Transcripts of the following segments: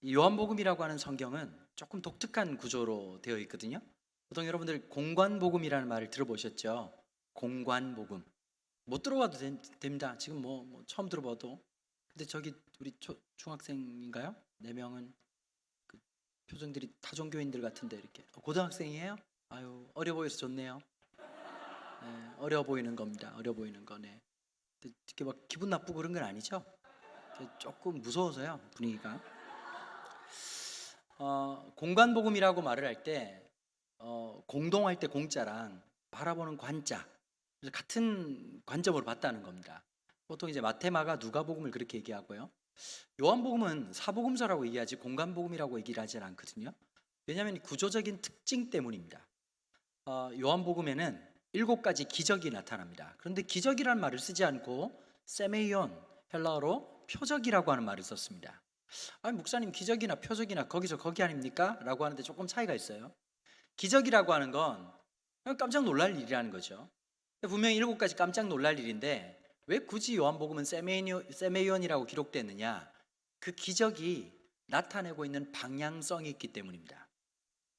이 요한복음이라고 하는 성경은 조금 독특한 구조로 되어 있거든요. 보통 여러분들 공관복음이라는 말을 들어보셨죠? 공관복음. 못 들어봐도 됩니다. 지금 뭐 처음 들어봐도. 근데 저기 우리 중학생인가요? 네 명은 그 표정들이 타종교인들 같은데 이렇게 고등학생이에요? 아유 어려 보여서 좋네요. 네, 어려 보이는 겁니다. 어려 보이는 거네. 이렇게 막 기분 나쁘고 그런 건 아니죠? 조금 무서워서요 분위기가. 공관복음이라고 말을 할 때 공동할 때 공자랑 바라보는 관자, 그래서 같은 관점으로 봤다는 겁니다. 보통 이제 마테마가 누가복음을 그렇게 얘기하고요. 요한복음은 사복음서라고 얘기하지 공관복음이라고 얘기를 하진 않거든요. 왜냐하면 구조적인 특징 때문입니다. 요한복음에는 7가지 기적이 나타납니다. 그런데 기적이라는 말을 쓰지 않고 세메이온, 헬라어로 표적이라고 하는 말을 썼습니다. 아니 목사님 기적이나 표적이나 거기서 거기 아닙니까? 라고 하는데 조금 차이가 있어요. 기적이라고 하는 건 그냥 깜짝 놀랄 일이라는 거죠. 분명히 7가지 깜짝 놀랄 일인데 왜 굳이 요한복음은 세메이온이라고 기록됐느냐? 그 기적이 나타내고 있는 방향성이 있기 때문입니다.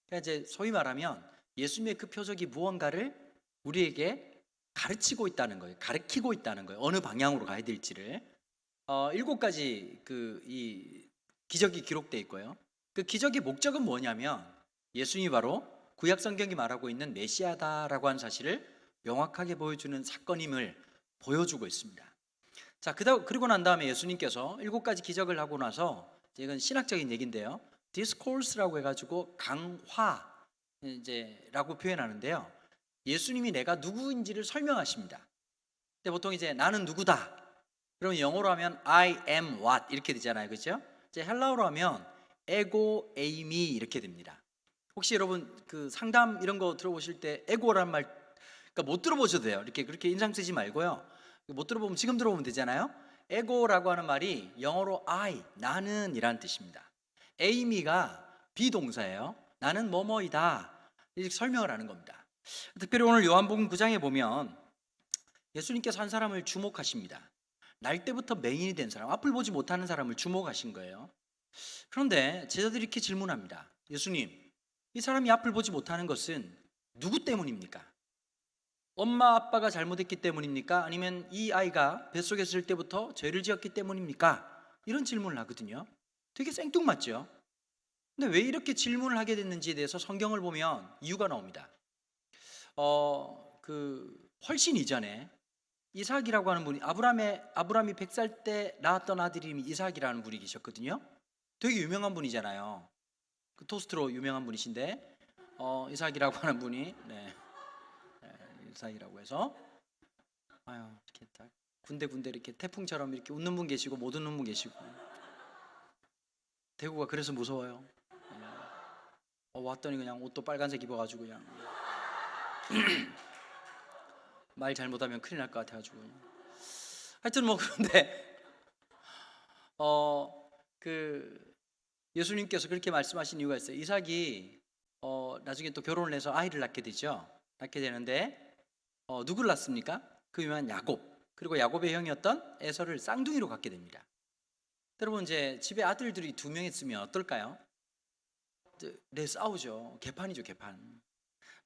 그러니까 이제 소위 말하면 예수님의 그 표적이 무언가를 우리에게 가르치고 있다는 거예요. 가르치고 있다는 거예요. 어느 방향으로 가야 될지를. 7가지 이 기적이 기록되어 있고요. 그 기적의 목적은 뭐냐면 예수님이 바로 구약 성경이 말하고 있는 메시아다라고 하는 사실을 명확하게 보여주는 사건임을 보여주고 있습니다. 자, 그리고 난 다음에 예수님께서 7가지 기적을 하고 나서 이건 신학적인 얘기인데요. 디스코스라고 해가지고 강화 이제라고 표현하는데요. 예수님이 내가 누구인지를 설명하십니다. 근데 보통 이제 나는 누구다. 그러면 영어로 하면 I am what 이렇게 되잖아요, 그렇죠? 이제 헬라어로 하면 에고 에이미 이렇게 됩니다. 혹시 여러분 그 상담 이런 거 들어보실 때 에고라는 말, 그러니까 못 들어보셔도 돼요. 이렇게 그렇게 인상 쓰지 말고요. 못 들어보면 지금 들어보면 되잖아요. 에고라고 하는 말이 영어로 I, 나는 이라는 뜻입니다. 에이미가 비동사예요. 나는 뭐뭐이다. 이렇게 설명을 하는 겁니다. 특별히 오늘 요한복음 9장에 보면 예수님께서 한 사람을 주목하십니다. 날 때부터 맹인이 된 사람, 앞을 보지 못하는 사람을 주목하신 거예요. 그런데 제자들이 이렇게 질문합니다. 예수님, 이 사람이 앞을 보지 못하는 것은 누구 때문입니까? 엄마 아빠가 잘못했기 때문입니까? 아니면 이 아이가 뱃속에 있을 때부터 죄를 지었기 때문입니까? 이런 질문을 하거든요. 되게 생뚱맞죠? 근데 왜 이렇게 질문을 하게 됐는지에 대해서 성경을 보면 이유가 나옵니다. 훨씬 이전에 이삭이라고 하는 분이 아브라함이 100살 때 낳았던 아들이 이삭이라는 분이 계셨거든요. 되게 유명한 분이잖아요. 그 토스트로 유명한 분이신데 이삭이라고 하는 분이 이삭이라고 해서 아유 이렇게 딱 군데 이렇게 태풍처럼 이렇게 웃는 분 계시고 못 웃는 분 계시고 대구가 그래서 무서워요. 왔더니 그냥 옷도 빨간색 입어가지고 그냥 말 잘못하면 큰일 날 것 같아가지고 하여튼 뭐 그런데 예수님께서 그렇게 말씀하신 이유가 있어요. 이삭이 나중에 또 결혼을 해서 아이를 낳게 되죠. 낳게 되는데 누구를 낳습니까? 그 유명한 야곱, 그리고 야곱의 형이었던 에서를 쌍둥이로 갖게 됩니다. 여러분 이제 집에 아들들이 2명 있으면 어떨까요? 네, 싸우죠. 개판이죠, 개판.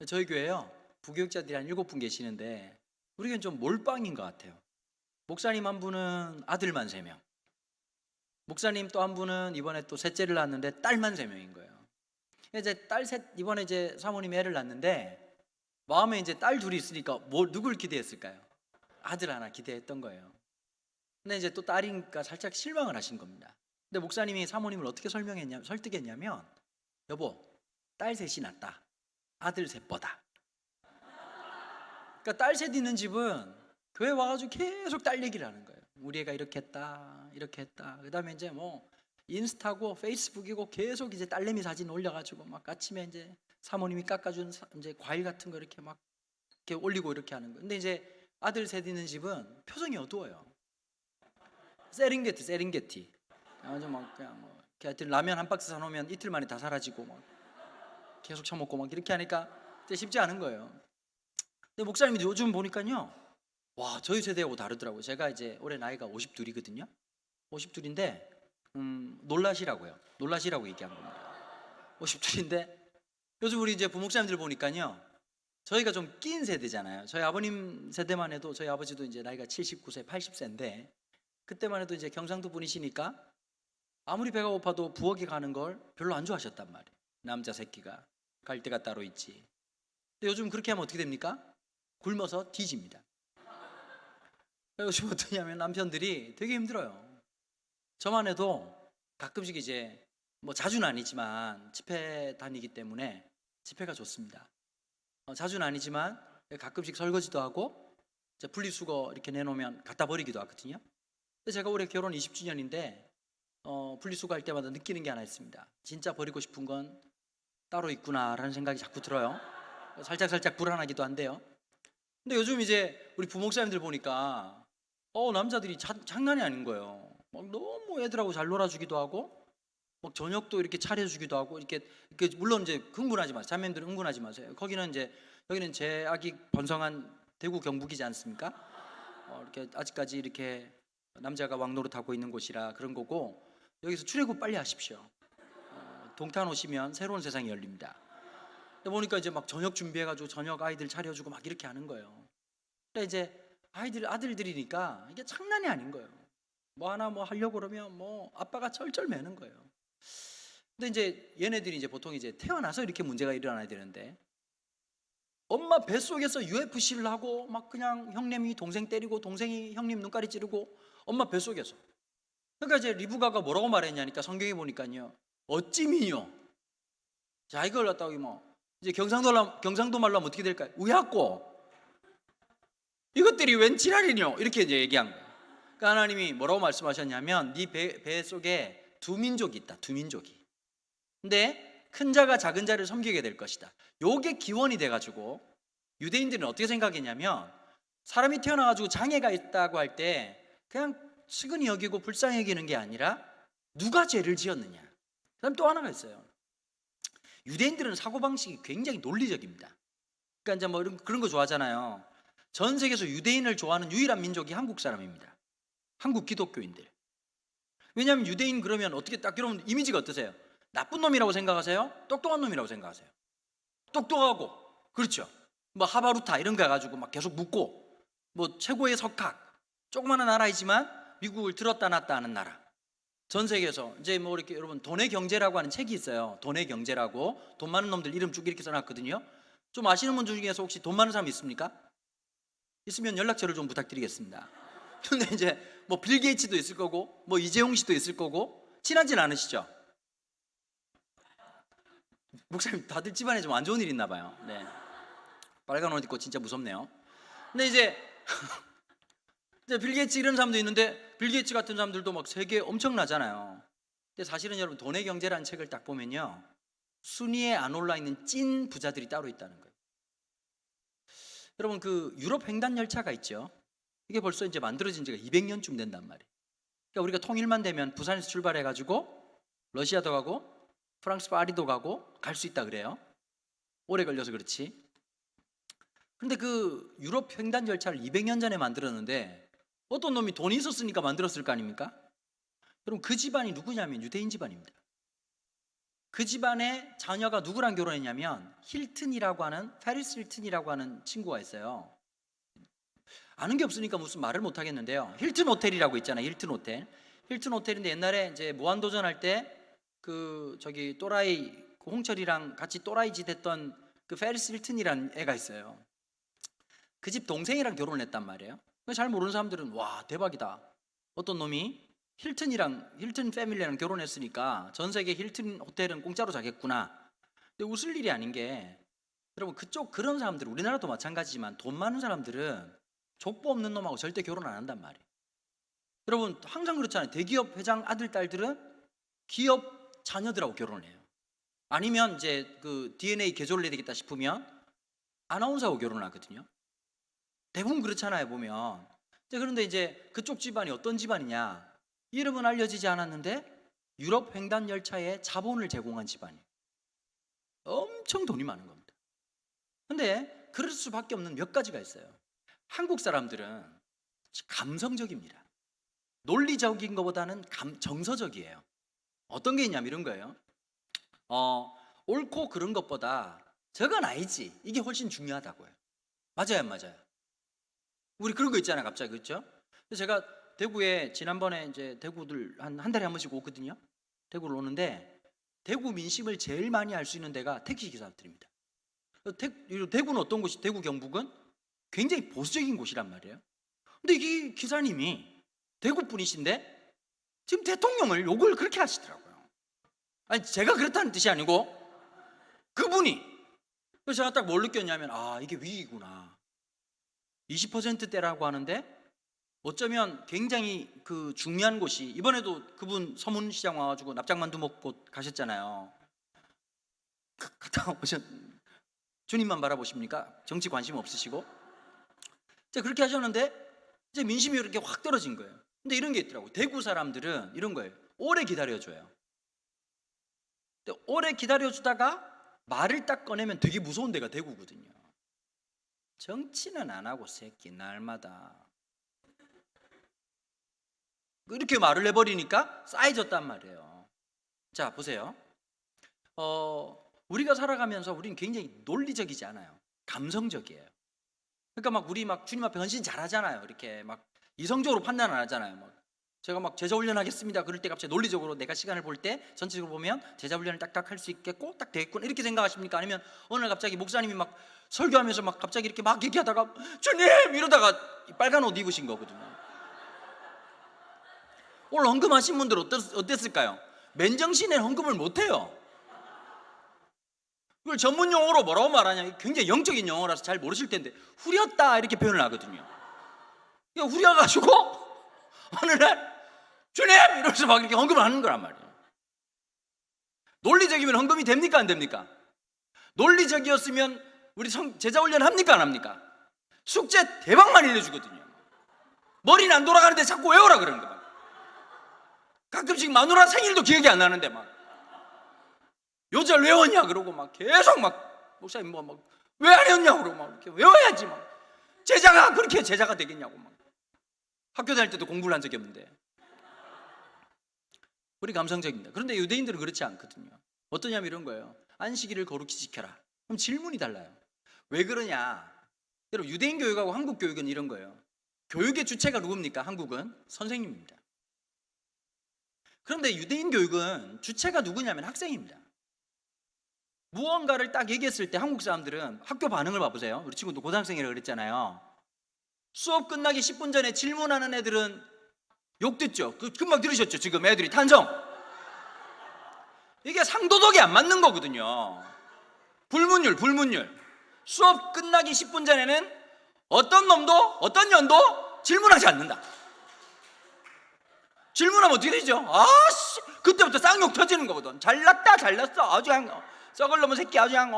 저희 교회요 부교육자들이 한 7분 계시는데 우리는 좀 몰빵인 것 같아요. 목사님 한 분은 아들만 3명, 목사님 또 한 분은 이번에 또 셋째를 낳았는데 딸만 3명인 거예요. 이제 딸 셋, 이번에 이제 사모님이 애를 낳는데 마음에 이제 딸 둘이 있으니까 누굴 기대했을까요? 아들 하나 기대했던 거예요. 근데 이제 또 딸이니까 살짝 실망을 하신 겁니다. 근데 목사님이 사모님을 어떻게 설득했냐면 여보, 딸 셋이 낫다. 아들 셋보다. 그러니까 딸 셋 있는 집은 교회 와가지고 계속 딸 얘기를 하는 거예요. 우리 애가 이렇게 했다, 이렇게 했다. 그다음에 이제 뭐 인스타고 페이스북이고 계속 이제 딸내미 사진 올려가지고 막 아침에 이제 사모님이 깎아준 이제 과일 같은 거 이렇게 막 이렇게 올리고 이렇게 하는 거예요. 근데 이제 아들 셋 있는 집은 표정이 어두워요. 세렝게티. 아주 막 그냥 뭐 하여튼 라면 한 박스 사놓으면 이틀 만에 다 사라지고 막 계속 처먹고 막 이렇게 하니까 쉽지 않은 거예요. 근데 목사님이 요즘 보니까요, 와 저희 세대하고 다르더라고요. 제가 이제 올해 나이가 52이거든요. 52인데 놀라시라고요. 놀라시라고 얘기한 겁니다. 50줄인데 요즘 우리 이제 부목사님들 보니까요, 저희가 좀 낀 세대잖아요. 저희 아버님 세대만 해도, 저희 아버지도 이제 나이가 79세, 80세인데 그때만 해도 이제 경상도 분이시니까 아무리 배가 고파도 부엌에 가는 걸 별로 안 좋아하셨단 말이에요. 남자 새끼가 갈 데가 따로 있지. 근데 요즘 그렇게 하면 어떻게 됩니까? 굶어서 뒤집니다. 요즘 어떠냐면 남편들이 되게 힘들어요. 저만 해도 가끔씩 이제 뭐 자주는 아니지만 집회 다니기 때문에 집회가 좋습니다. 자주는 아니지만 가끔씩 설거지도 하고 이제 분리수거 이렇게 내놓으면 갖다 버리기도 하거든요. 근데 제가 올해 결혼 20주년인데 분리수거 할 때마다 느끼는 게 하나 있습니다. 진짜 버리고 싶은 건 따로 있구나라는 생각이 자꾸 들어요. 살짝 불안하기도 한데요. 근데 요즘 이제 우리 부목사님들 보니까 남자들이 장난이 아닌 거예요. 막 너무 애들하고 잘 놀아주기도 하고 막 저녁도 이렇게 차려주기도 하고 이렇게 물론 이제 흥분하지 마세요. 자매님들은 흥분하지 마세요. 여기는 제 아기 번성한 대구 경북이지 않습니까? 이렇게 아직까지 이렇게 남자가 왕노릇하고 있는 곳이라 그런 거고, 여기서 출애굽 빨리 하십시오. 동탄 오시면 새로운 세상이 열립니다. 근데 보니까 이제 막 저녁 준비해가지고 저녁 아이들 차려주고 막 이렇게 하는 거예요. 근데 이제 아들들이니까 이게 장난이 아닌 거예요. 뭐 하나 뭐 하려고 그러면 뭐 아빠가 쩔쩔 매는 거예요. 근데 이제 얘네들이 이제 보통 이제 태어나서 이렇게 문제가 일어나야 되는데 엄마 뱃속에서 UFC를 하고 막 그냥 형님이 동생 때리고 동생이 형님 눈가리 찌르고 엄마 뱃속에서. 그러니까 이제 리브가가 뭐라고 말했냐니까 성경에 보니까요, 어찌미뇨. 자, 이걸 갖다가 뭐 이제 경상도 말로 하면 어떻게 될까요? 우야꼬. 이것들이 웬 지랄이뇨? 이렇게 이제 얘기한 거예요. 그러니까 하나님이 뭐라고 말씀하셨냐면 네 배 속에 두 민족이 있다. 두 민족이. 근데 큰 자가 작은 자를 섬기게 될 것이다. 요게 기원이 돼가지고 유대인들은 어떻게 생각했냐면 사람이 태어나가지고 장애가 있다고 할 때 그냥 측은히 여기고 불쌍히 여기는 게 아니라 누가 죄를 지었느냐. 그다음 또 하나가 있어요. 유대인들은 사고방식이 굉장히 논리적입니다. 그러니까 이제 뭐 그런 거 좋아하잖아요. 전 세계에서 유대인을 좋아하는 유일한 민족이 한국 사람입니다. 한국 기독교인들. 왜냐하면 유대인 그러면 어떻게 딱 여러분 이미지가 어떠세요? 나쁜 놈이라고 생각하세요? 똑똑한 놈이라고 생각하세요? 똑똑하고, 그렇죠. 뭐 하바루타 이런 거 가지고 막 계속 묻고, 뭐 최고의 석학, 조그마한 나라이지만 미국을 들었다 놨다 하는 나라. 전 세계에서 이제 뭐 이렇게 여러분 돈의 경제라고 하는 책이 있어요. 돈의 경제라고 돈 많은 놈들 이름 쭉 이렇게 써놨거든요. 좀 아시는 분 중에서 혹시 돈 많은 사람 있습니까? 있으면 연락처를 좀 부탁드리겠습니다. 근데 이제 뭐 빌 게이츠도 있을 거고 뭐 이재용 씨도 있을 거고 친하진 않으시죠? 목사님 다들 집안에 좀 안 좋은 일 있나 봐요. 네. 빨간 옷 입고 진짜 무섭네요. 근데 이제 빌 게이츠 이런 사람도 있는데 빌 게이츠 같은 사람들도 막 세계 엄청나잖아요. 근데 사실은 여러분 돈의 경제라는 책을 딱 보면요, 순위에 안 올라 있는 찐 부자들이 따로 있다는 거예요. 여러분 그 유럽 횡단 열차가 있죠. 이게 벌써 이제 만들어진 지가 200년쯤 된단 말이에요. 그러니까 우리가 통일만 되면 부산에서 출발해 가지고 러시아도 가고 프랑스 파리도 가고 갈 수 있다 그래요. 오래 걸려서 그렇지. 근데 그 유럽 횡단 열차를 200년 전에 만들었는데 어떤 놈이 돈이 있었으니까 만들었을 거 아닙니까? 여러분 그 집안이 누구냐면 유대인 집안입니다. 그 집안의 자녀가 누구랑 결혼했냐면 페리스 힐튼이라고 하는 친구가 있어요. 아는 게 없으니까 무슨 말을 못 하겠는데요. 힐튼 호텔이라고 있잖아요. 힐튼 호텔. 힐튼 호텔인데 옛날에 이제 무한도전 할 때 그 저기 또라이 그 홍철이랑 같이 또라이 짓 했던 그 페리스 힐튼이라는 애가 있어요. 그 집 동생이랑 결혼을 했단 말이에요. 잘 모르는 사람들은 와 대박이다. 어떤 놈이 힐튼 패밀리랑 결혼했으니까 전 세계 힐튼 호텔은 공짜로 자겠구나. 근데 웃을 일이 아닌 게 여러분 그런 사람들 우리나라도 마찬가지지만 돈 많은 사람들은 족보 없는 놈하고 절대 결혼 안 한단 말이에요. 여러분 항상 그렇잖아요. 대기업 회장 아들 딸들은 기업 자녀들하고 결혼을 해요. 아니면 이제 그 DNA 개조를 해야 되겠다 싶으면 아나운서하고 결혼을 하거든요. 대부분 그렇잖아요 보면. 그런데 이제 그쪽 집안이 어떤 집안이냐, 이름은 알려지지 않았는데 유럽 횡단 열차에 자본을 제공한 집안이에요. 엄청 돈이 많은 겁니다. 근데 그럴 수밖에 없는 몇 가지가 있어요. 한국 사람들은 감성적입니다. 논리적인 것보다는 정서적이에요. 어떤 게 있냐면 이런 거예요. 옳고 그른 것보다 저건 아니지, 이게 훨씬 중요하다고요. 맞아요, 안 맞아요? 우리 그런 거 있잖아요, 갑자기. 그렇죠? 제가 대구에 지난번에 이제 대구들 한 달에 한 번씩 오거든요. 대구를 오는데 대구 민심을 제일 많이 알 수 있는 데가 택시 기사들입니다. 대구는 어떤 곳이, 대구 경북은 굉장히 보수적인 곳이란 말이에요. 근데 이 기사님이 대구 분이신데 지금 대통령을 욕을 그렇게 하시더라고요. 아니, 제가 그렇다는 뜻이 아니고 그분이. 그래서 제가 딱 뭘 느꼈냐면, 이게 위기구나. 20%대라고 하는데 어쩌면 굉장히 그 중요한 곳이, 이번에도 그분 서문시장 와가지고 납작만두 먹고 가셨잖아요. 갔다 오셨, 주님만 바라보십니까? 정치 관심 없으시고. 그렇게 하셨는데 이제 민심이 이렇게 확 떨어진 거예요. 근데 이런 게 있더라고요. 대구 사람들은 이런 거예요. 오래 기다려줘요. 근데 오래 기다려주다가 말을 딱 꺼내면 되게 무서운 데가 대구거든요. 정치는 안 하고 새끼 날마다 이렇게 말을 해버리니까 쌓여졌단 말이에요. 자, 보세요. 우리가 살아가면서 우리는 굉장히 논리적이지 않아요. 감성적이에요. 그러니까 막 우리 막 주님 앞에 헌신 잘하잖아요. 이렇게 막 이성적으로 판단 안 하잖아요. 막 제가 막 제자 훈련하겠습니다. 그럴 때 갑자기 논리적으로 내가 시간을 볼 때 전체적으로 보면 제자 훈련을 딱딱 할 수 있겠고 딱 되겠구나 이렇게 생각하십니까? 아니면 어느 날 갑자기 목사님이 막 설교하면서 막 갑자기 이렇게 막 얘기하다가 주님 이러다가 빨간 옷 입으신 거거든요. 오늘 헌금하신 분들 어땠을까요? 맨정신에 헌금을 못해요. 그걸 전문 용어로 뭐라고 말하냐, 굉장히 영적인 용어라서 잘 모르실 텐데 후렸다 이렇게 표현을 하거든요. 후려가지고 어느 날 주님 이러면서 막 이렇게 헌금을 하는 거란 말이에요. 논리적이면 헌금이 됩니까 안 됩니까? 논리적이었으면 우리 제자 훈련 합니까 안 합니까? 숙제 대박 많이 내주거든요. 머리는 안 돌아가는데 자꾸 외우라 그러는 거예요. 가끔씩 마누라 생일도 기억이 안 나는데 막 요절 외웠냐 그러고 막 계속 막 목사님 뭐 왜 안 외웠냐 그러고 막 이렇게 외워야지 막 제자가 그렇게 제자가 되겠냐고 막 학교 다닐 때도 공부를 한 적이 없는데. 우리 감성적입니다. 그런데 유대인들은 그렇지 않거든요. 어떠냐면 이런 거예요. 안식일을 거룩히 지켜라. 그럼 질문이 달라요. 왜 그러냐? 여러분, 유대인 교육하고 한국 교육은 이런 거예요. 교육의 주체가 누굽니까? 한국은 선생님입니다. 그런데 유대인 교육은 주체가 누구냐면 학생입니다. 무언가를 딱 얘기했을 때 한국 사람들은 학교 반응을 봐보세요. 우리 친구도 고등학생이라고 그랬잖아요. 수업 끝나기 10분 전에 질문하는 애들은 욕 듣죠. 금방 들으셨죠? 지금 애들이 탄성. 이게 상도덕이 안 맞는 거거든요. 불문율. 수업 끝나기 10분 전에는 어떤 놈도 어떤 년도 질문하지 않는다. 질문하면 어떻게 되죠? 그때부터 쌍욕 터지는 거거든. 잘났다 잘났어 아주 그냥 썩을 놈의 새끼 아주 그냥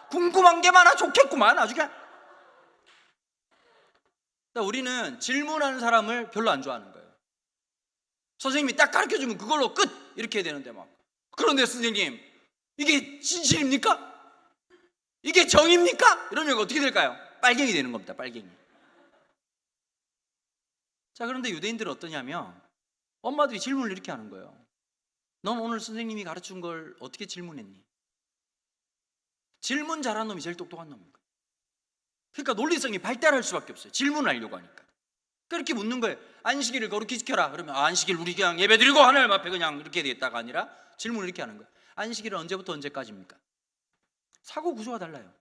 궁금한 게 많아 좋겠구만 아주 그냥. 우리는 질문하는 사람을 별로 안 좋아하는 거예요. 선생님이 딱 가르쳐주면 그걸로 끝 이렇게 해야 되는데 막 그런데 선생님 이게 진실입니까? 이게 정입니까? 이러면 어떻게 될까요? 빨갱이 되는 겁니다. 빨갱이. 자, 그런데 유대인들은 어떠냐면 엄마들이 질문을 이렇게 하는 거예요. 넌 오늘 선생님이 가르친 걸 어떻게 질문했니? 질문 잘하는 놈이 제일 똑똑한 놈인 거예요. 그러니까 논리성이 발달할 수밖에 없어요. 질문하려고 하니까. 그렇게 묻는 거예요. 안식일을 거룩히 지켜라. 그러면 안식일 우리 그냥 예배드리고 하나님 앞에 그냥 이렇게 되겠다가 아니라 질문을 이렇게 하는 거예요. 안식일은 언제부터 언제까지입니까? 사고 구조가 달라요.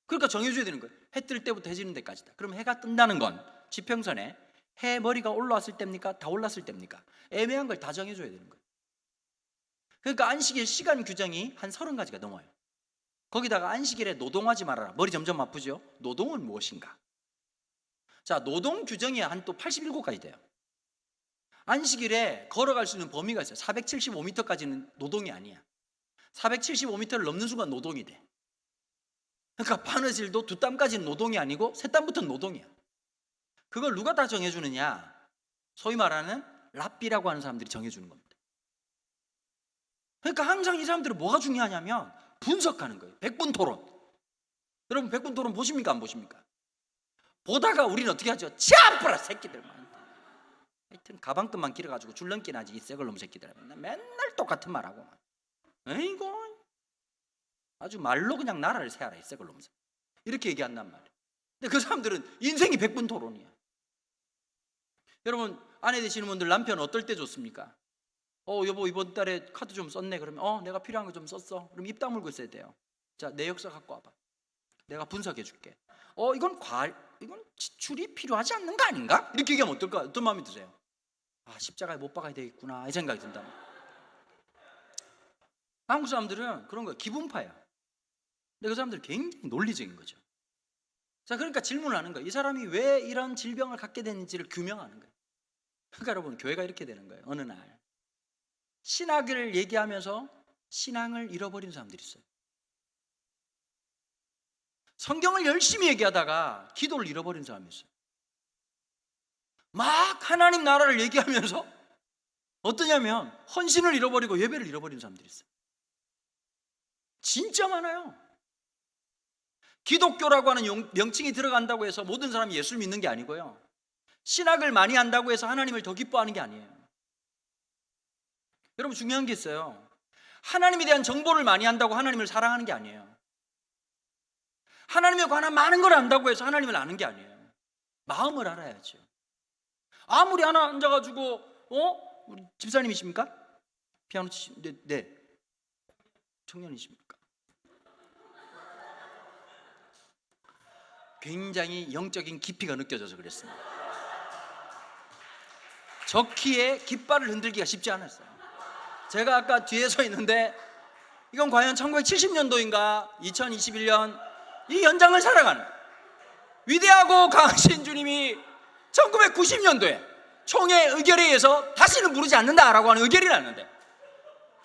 그러니까 정해줘야 되는 거예요. 해 뜰 때부터 해 지는 데까지다. 그럼 해가 뜬다는 건 지평선에 해 머리가 올라왔을 때입니까? 다 올랐을 때입니까? 애매한 걸 다 정해줘야 되는 거예요. 그러니까 안식일 시간 규정이 한 30가지가 넘어요. 거기다가 안식일에 노동하지 말아라. 머리 점점 아프죠? 노동은 무엇인가? 자, 노동 규정이 한 또 87가지 돼요. 안식일에 걸어갈 수 있는 범위가 있어요. 475m까지는 노동이 아니야. 475m를 넘는 순간 노동이 돼. 그러니까 바느질도 2땀까지는 노동이 아니고 3땀부터는 노동이야. 그걸 누가 다 정해주느냐? 소위 말하는 랍비라고 하는 사람들이 정해주는 겁니다. 그러니까 항상 이 사람들은 뭐가 중요하냐면 분석하는 거예요. 100분 토론. 여러분 100분 토론 보십니까 안 보십니까? 보다가 우리는 어떻게 하죠? 치아프라 새끼들만. 하여튼 가방끈만 길어가지고 줄넘기 나지 이 새걸놈 새끼들. 맨날 똑같은 말하고. 에이고 아주 말로 그냥 나라를 세워라 이 새걸놈. 이렇게 얘기한단 말이에요. 근데 그 사람들은 인생이 100분 토론이야. 여러분 아내 되시는 분들 남편 어떨 때 좋습니까? 여보 이번 달에 카드 좀 썼네. 그러면 내가 필요한 거 좀 썼어. 그럼 입 다물고 있어야 돼요. 자, 내 역사 갖고 와봐. 내가 분석해 줄게. 이건 지출이 필요하지 않는 거 아닌가? 이렇게 얘기하면 어떨까? 어떤 마음이 드세요? 십자가에 못 박아야 되겠구나 이 생각이 든다. 한국 사람들은 그런 거예요. 기분파야. 근데 그 사람들은 굉장히 논리적인 거죠. 자, 그러니까 질문을 하는 거예요. 이 사람이 왜 이런 질병을 갖게 됐는지를 규명하는 거예요. 그러니까 여러분 교회가 이렇게 되는 거예요. 어느 날 신학을 얘기하면서 신앙을 잃어버린 사람들이 있어요. 성경을 열심히 얘기하다가 기도를 잃어버린 사람이 있어요. 막 하나님 나라를 얘기하면서 어떠냐면 헌신을 잃어버리고 예배를 잃어버린 사람들이 있어요. 진짜 많아요. 기독교라고 하는 명칭이 들어간다고 해서 모든 사람이 예수를 믿는 게 아니고요, 신학을 많이 한다고 해서 하나님을 더 기뻐하는 게 아니에요. 여러분 중요한 게 있어요. 하나님에 대한 정보를 많이 한다고 하나님을 사랑하는 게 아니에요. 하나님에 관한 많은 걸 안다고 해서 하나님을 아는 게 아니에요. 마음을 알아야죠. 아무리 하나 앉아가지고 우리 집사님이십니까? 피아노 치시는데 네. 청년이십니까? 굉장히 영적인 깊이가 느껴져서 그랬습니다. 저 키에 깃발을 흔들기가 쉽지 않았어요. 제가 아까 뒤에 서 있는데 이건 과연 1970년도인가 2021년 이 연장을 살아가는 위대하고 강하신 주님이 1990년도에 총회 의결에 의해서 다시는 부르지 않는다라고 하는 의결이 났는데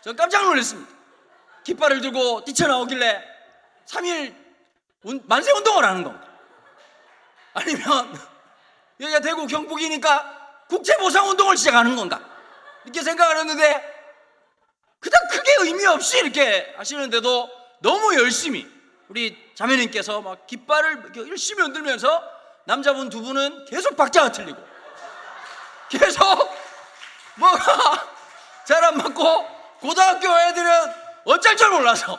저 깜짝 놀랐습니다. 깃발을 들고 뛰쳐나오길래 3일 만세운동을 하는 건가? 아니면 여기가 대구 경북이니까 국채보상운동을 시작하는 건가? 이렇게 생각을 했는데 그닥 크게 의미 없이 이렇게 하시는데도 너무 열심히 우리 자매님께서 막 깃발을 열심히 흔들면서 남자분 두 분은 계속 박자가 틀리고 계속 뭐가 잘 안 맞고 고등학교 애들은 어쩔 줄 몰라서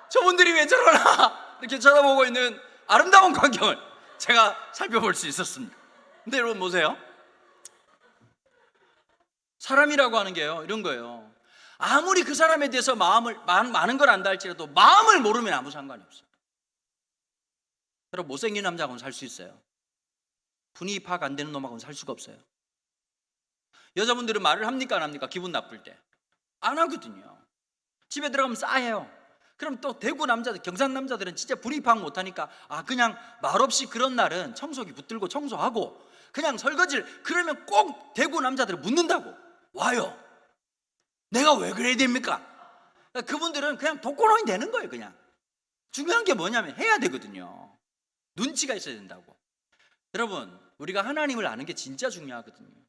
저분들이 왜 저러나 이렇게 쳐다보고 있는 아름다운 광경을 제가 살펴볼 수 있었습니다. 근데 여러분 보세요. 사람이라고 하는 게요 이런 거예요. 아무리 그 사람에 대해서 많은 걸 안다 할지라도 마음을 모르면 아무 상관이 없어요. 여러분 못생긴 남자하고는 살 수 있어요. 분위기 파악 안 되는 놈하고는 살 수가 없어요. 여자분들은 말을 합니까 안 합니까? 기분 나쁠 때 안 하거든요. 집에 들어가면 싸해요. 그럼 또 대구 남자들, 경상 남자들은 진짜 분위기 파악 못하니까 그냥 말없이 그런 날은 청소기 붙들고 청소하고 그냥 설거지를, 그러면 꼭 대구 남자들을 묻는다고 와요. 내가 왜 그래야 됩니까? 그분들은 그냥 독거노인 되는 거예요. 그냥 중요한 게 뭐냐면 해야 되거든요. 눈치가 있어야 된다고. 여러분 우리가 하나님을 아는 게 진짜 중요하거든요.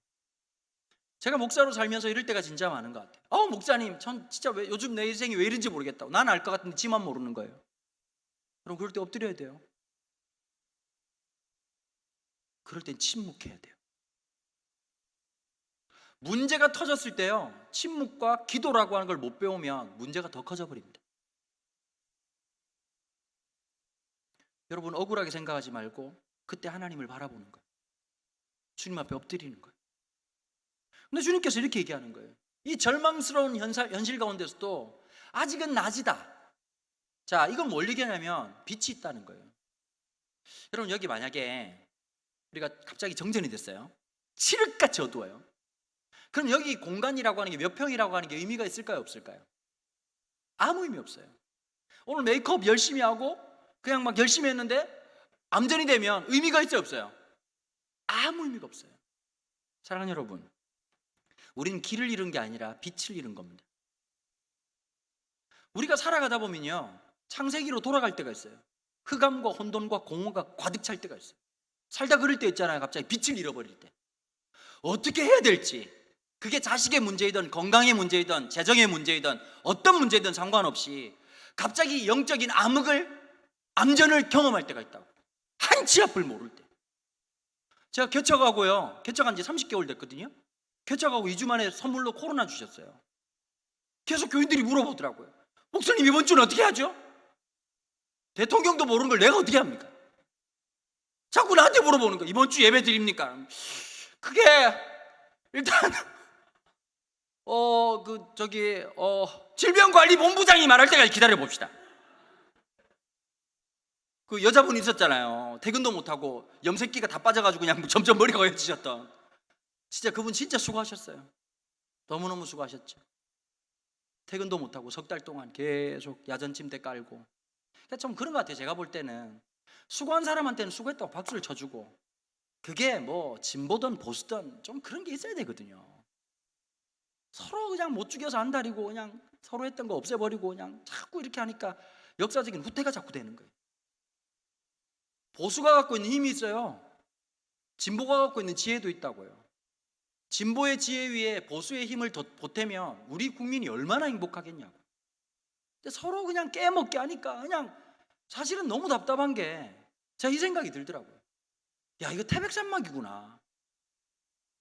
제가 목사로 살면서 이럴 때가 진짜 많은 것 같아요. 목사님 전 진짜 요즘 내 인생이 왜 이런지 모르겠다고. 난 알 것 같은데 지만 모르는 거예요. 그럼 그럴 때 엎드려야 돼요. 그럴 땐 침묵해야 돼요. 문제가 터졌을 때요 침묵과 기도라고 하는 걸 못 배우면 문제가 더 커져 버립니다. 여러분 억울하게 생각하지 말고 그때 하나님을 바라보는 거예요. 주님 앞에 엎드리는 거예요. 근데 주님께서 이렇게 얘기하는 거예요. 이 절망스러운 현실 가운데서도 아직은 낮이다. 자, 이건 뭘 얘기하냐면 빛이 있다는 거예요. 여러분 여기 만약에 우리가 갑자기 정전이 됐어요. 칠흑같이 어두워요. 그럼 여기 공간이라고 하는 게 몇 평이라고 하는 게 의미가 있을까요 없을까요? 아무 의미 없어요. 오늘 메이크업 열심히 하고 그냥 막 열심히 했는데 암전이 되면 의미가 있어요 없어요? 아무 의미가 없어요. 사랑하는 여러분, 우리는 길을 잃은 게 아니라 빛을 잃은 겁니다. 우리가 살아가다 보면요 창세기로 돌아갈 때가 있어요. 흑암과 혼돈과 공허가 가득 찰 때가 있어요. 살다 그럴 때 있잖아요. 갑자기 빛을 잃어버릴 때 어떻게 해야 될지, 그게 자식의 문제이든 건강의 문제이든 재정의 문제이든 어떤 문제이든 상관없이 갑자기 영적인 암전을 경험할 때가 있다고. 한치 앞을 모를 때. 제가 개척하고요. 개척한 지 30개월 됐거든요. 개척하고 2주 만에 선물로 코로나 주셨어요. 계속 교인들이 물어보더라고요. 목사님 이번 주는 어떻게 하죠? 대통령도 모르는 걸 내가 어떻게 합니까? 자꾸 나한테 물어보는 거예요. 이번 주 예배 드립니까? 그게 일단 질병관리본부장이 말할 때까지 기다려 봅시다. 그 여자분 있었잖아요. 퇴근도 못하고 염색기가 다 빠져가지고 그냥 점점 머리가 하얘지셨던. 진짜 그분 진짜 수고하셨어요. 너무너무 수고하셨죠. 퇴근도 못하고 석 달 동안 계속 야전 침대 깔고. 그러니까 좀 그런 것 같아요. 제가 볼 때는 수고한 사람한테는 수고했다고 박수를 쳐주고, 그게 뭐 진보든 보수든 좀 그런 게 있어야 되거든요. 서로 그냥 못 죽여서 안달이고 그냥 서로 했던 거 없애버리고 그냥 자꾸 이렇게 하니까 역사적인 후퇴가 자꾸 되는 거예요. 보수가 갖고 있는 힘이 있어요. 진보가 갖고 있는 지혜도 있다고요. 진보의 지혜 위에 보수의 힘을 보태면 우리 국민이 얼마나 행복하겠냐고. 근데 서로 그냥 깨먹게 하니까 그냥 사실은 너무 답답한 게, 제가 이 생각이 들더라고요. 야, 이거 태백산막이구나.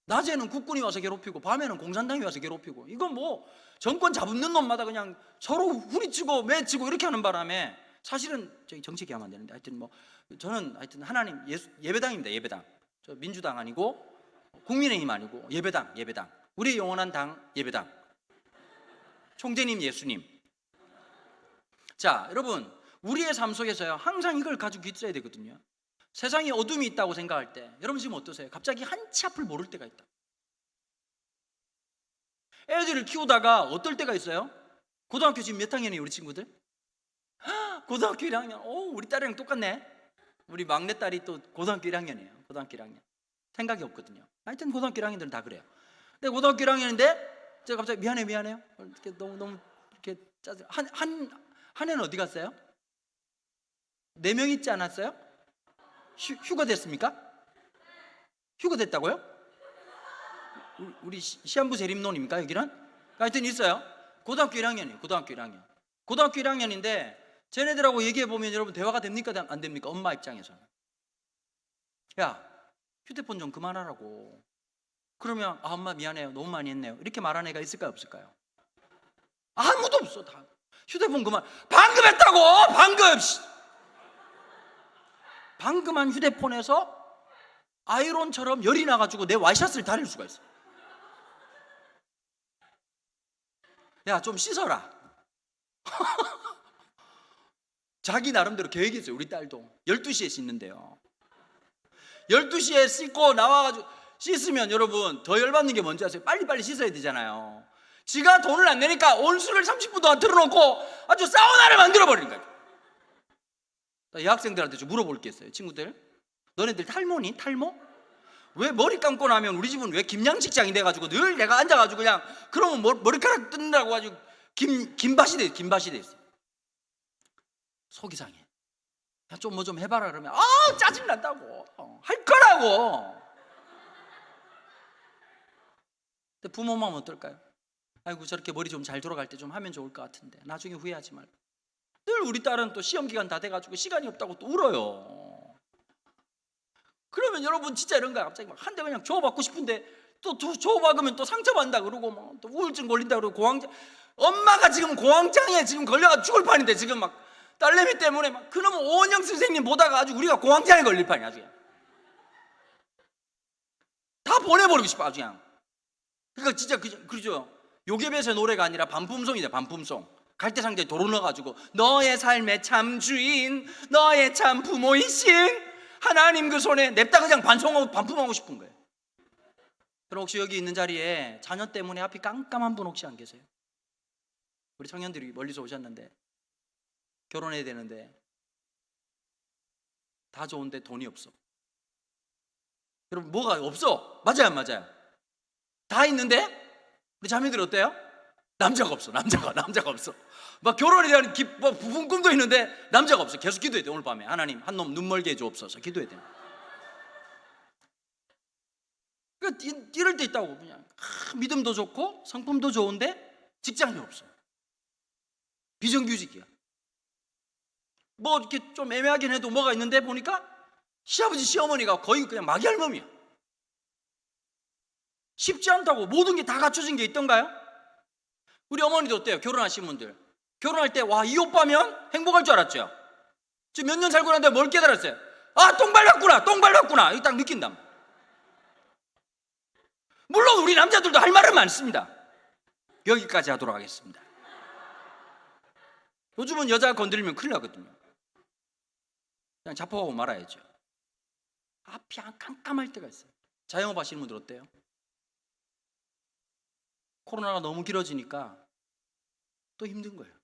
낮에는 국군이 와서 괴롭히고 밤에는 공산당이 와서 괴롭히고, 이건 뭐 정권 잡는 놈마다 그냥 서로 후리치고 매치고 이렇게 하는 바람에, 사실은 저기 정치 얘기하면 안 되는데 하여튼 뭐 저는 하여튼 하나님 예배당입니다. 예배당. 저 민주당 아니고 국민의힘 아니고 예배당. 우리 영원한 당 예배당. 총재님 예수님. 자, 여러분, 우리의 삶 속에서요 항상 이걸 가지고 있어야 되거든요. 세상에 어둠이 있다고 생각할 때 여러분 지금 어떠세요? 갑자기 한치 앞을 모를 때가 있다. 애들을 키우다가 어떨 때가 있어요? 고등학교 지금 몇 학년이에요 우리 친구들? 고등학교 1학년. 우리 딸이랑 똑같네. 우리 막내딸이 또 고등학교 1학년이에요 고등학교 1학년. 생각이 없거든요. 하여튼 고등학교 1학년들은 다 그래요. 근데 고등학교 1학년인데 제가 갑자기 미안해요 이렇게 너무 이렇게 짜증. 한 애는 어디 갔어요? 4명 있지 않았어요? 휴가 됐습니까? 휴가 됐다고요? 우리 시한부 재림론입니까 여기는? 하여튼 있어요. 고등학교 1학년이에요 고등학교 1학년인데 쟤네들하고 얘기해보면 여러분 대화가 됩니까 안 됩니까? 엄마 입장에서 야 휴대폰 좀 그만하라고. 그러면 엄마 미안해요 너무 많이 했네요 이렇게 말하는 애가 있을까요 없을까요? 아무도 없어. 다 휴대폰 그만. 방금 했다고. 방금 한 휴대폰에서 아이론처럼 열이 나가지고 내 와이셔츠를 다릴 수가 있어. 야 좀 씻어라. 자기 나름대로 계획이 있어요. 우리 딸도 12시에 씻는데요 12시에 씻고 나와가지고 씻으면 여러분 더 열받는 게 뭔지 아세요? 빨리빨리 씻어야 되잖아요. 지가 돈을 안 내니까 온수를 30분 동안 틀어놓고 아주 사우나를 만들어버리는 거예요. 여학생들한테 좀 물어볼 게 있어요. 친구들, 너네들 탈모니? 탈모? 왜 머리 감고 나면 우리 집은 왜 김양식장이 돼가지고 늘 내가 앉아가지고 그냥 그러면 머리카락 뜯는다고 가지고 김밭이 돼 있어. 속이 상해. 좀 뭐 좀 해봐라 그러면 짜증난다고. 할 거라고. 근데 부모 마음 어떨까요? 아이고 저렇게 머리 좀 잘 돌아갈 때 좀 하면 좋을 것 같은데 나중에 후회하지 말고. 늘 우리 딸은 또 시험 기간 다 돼가지고 시간이 없다고 또 울어요. 그러면 여러분 진짜 이런 거야. 갑자기 막 한 대 그냥 줘받고 싶은데 또 줘박으면 또 상처받는다 그러고 막 또 우울증 걸린다 그러고 공황장. 엄마가 지금 공황장애 지금 걸려가 죽을 판인데 지금 막 딸내미 때문에 막 그놈의 오은영 선생님 보다가 아주 우리가 공황장애 걸릴 판이야. 아주 그냥 다 보내버리고 싶어 아주 그냥. 그러니까 진짜 그러죠. 요괴배의 노래가 아니라 반품송이다. 반품송. 갈대상자에 도로 넣어가지고 너의 삶의 참 주인 너의 참 부모이신 하나님 그 손에 냅다 그냥 반품하고 싶은 거예요. 그럼 혹시 여기 있는 자리에 자녀 때문에 앞이 깜깜한 분 혹시 안 계세요? 우리 청년들이 멀리서 오셨는데 결혼해야 되는데 다 좋은데 돈이 없어. 여러분 뭐가 없어? 맞아요 안 맞아요? 다 있는데 우리 자매들 어때요? 남자가 없어. 막 결혼에 대한 부푼 꿈도 있는데 남자가 없어. 계속 기도해야 돼. 오늘 밤에 하나님 한 놈 눈 멀게 해주옵소서 기도해야 돼. 그러니까 이럴 때 있다고. 그냥 믿음도 좋고 성품도 좋은데 직장이 없어. 비정규직이야. 뭐 이렇게 좀 애매하긴 해도 뭐가 있는데 보니까 시아버지 시어머니가 거의 그냥 마귀 할멈이야. 쉽지 않다고. 모든 게 다 갖춰진 게 있던가요? 우리 어머니도 어때요? 결혼하신 분들 결혼할 때 와, 이 오빠면 행복할 줄 알았죠? 지금 몇 년 살고 났는데 뭘 깨달았어요? 아, 똥 밟았구나, 똥 밟았구나. 이거 딱 느낀다. 물론 우리 남자들도 할 말은 많습니다. 여기까지 하도록 하겠습니다. 요즘은 여자 건드리면 큰일 나거든요. 그냥 자포하고 말아야죠. 앞이 깜깜할 때가 있어요. 자영업 하시는 분들 어때요? 코로나가 너무 길어지니까 또 힘든 거예요.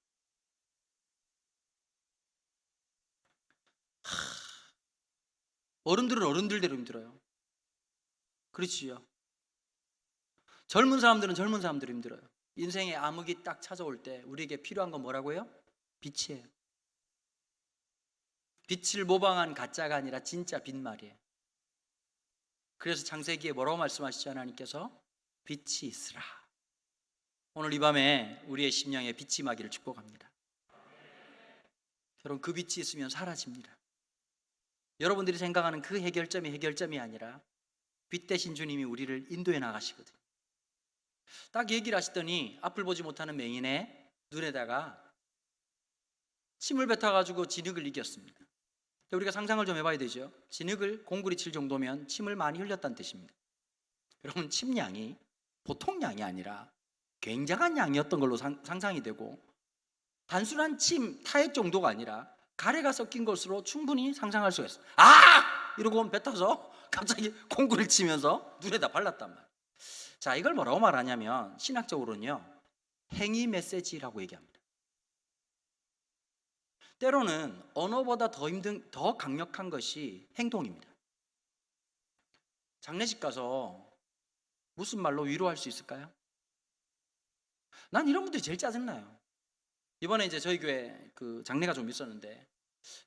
어른들은 어른들대로 힘들어요. 그렇지요. 젊은 사람들은 젊은 사람대로 힘들어요. 인생의 암흑이 딱 찾아올 때 우리에게 필요한 건 뭐라고요? 빛이에요. 빛을 모방한 가짜가 아니라 진짜 빛 말이에요. 그래서 창세기에 뭐라고 말씀하시죠? 하나님께서 빛이 있으라. 오늘 이 밤에 우리의 심령에 빛이 임하기를 축복합니다. 여러분, 그 빛이 있으면 사라집니다. 여러분들이 생각하는 그 해결점이 아니라 빛 대신 주님이 우리를 인도해 나가시거든요. 딱 얘기를 하시더니 앞을 보지 못하는 맹인의 눈에다가 침을 뱉어가지고 진흙을 이겼습니다. 우리가 상상을 좀 해봐야 되죠. 진흙을 공구리 칠 정도면 침을 많이 흘렸다는 뜻입니다. 여러분, 침량이 보통 양이 아니라 굉장한 양이었던 걸로 상상이 되고, 단순한 침 타액 정도가 아니라 가래가 섞인 것으로 충분히 상상할 수가 있어요. 아! 이러고 뱉어서 갑자기 공구를 치면서 눈에다 발랐단 말이에요. 자, 이걸 뭐라고 말하냐면 신학적으로는요, 행위 메시지라고 얘기합니다. 때로는 언어보다 더 강력한 것이 행동입니다. 장례식 가서 무슨 말로 위로할 수 있을까요? 난 이런 분들이 제일 짜증나요. 이번에 이제 저희 교회 그 장례가 좀 있었는데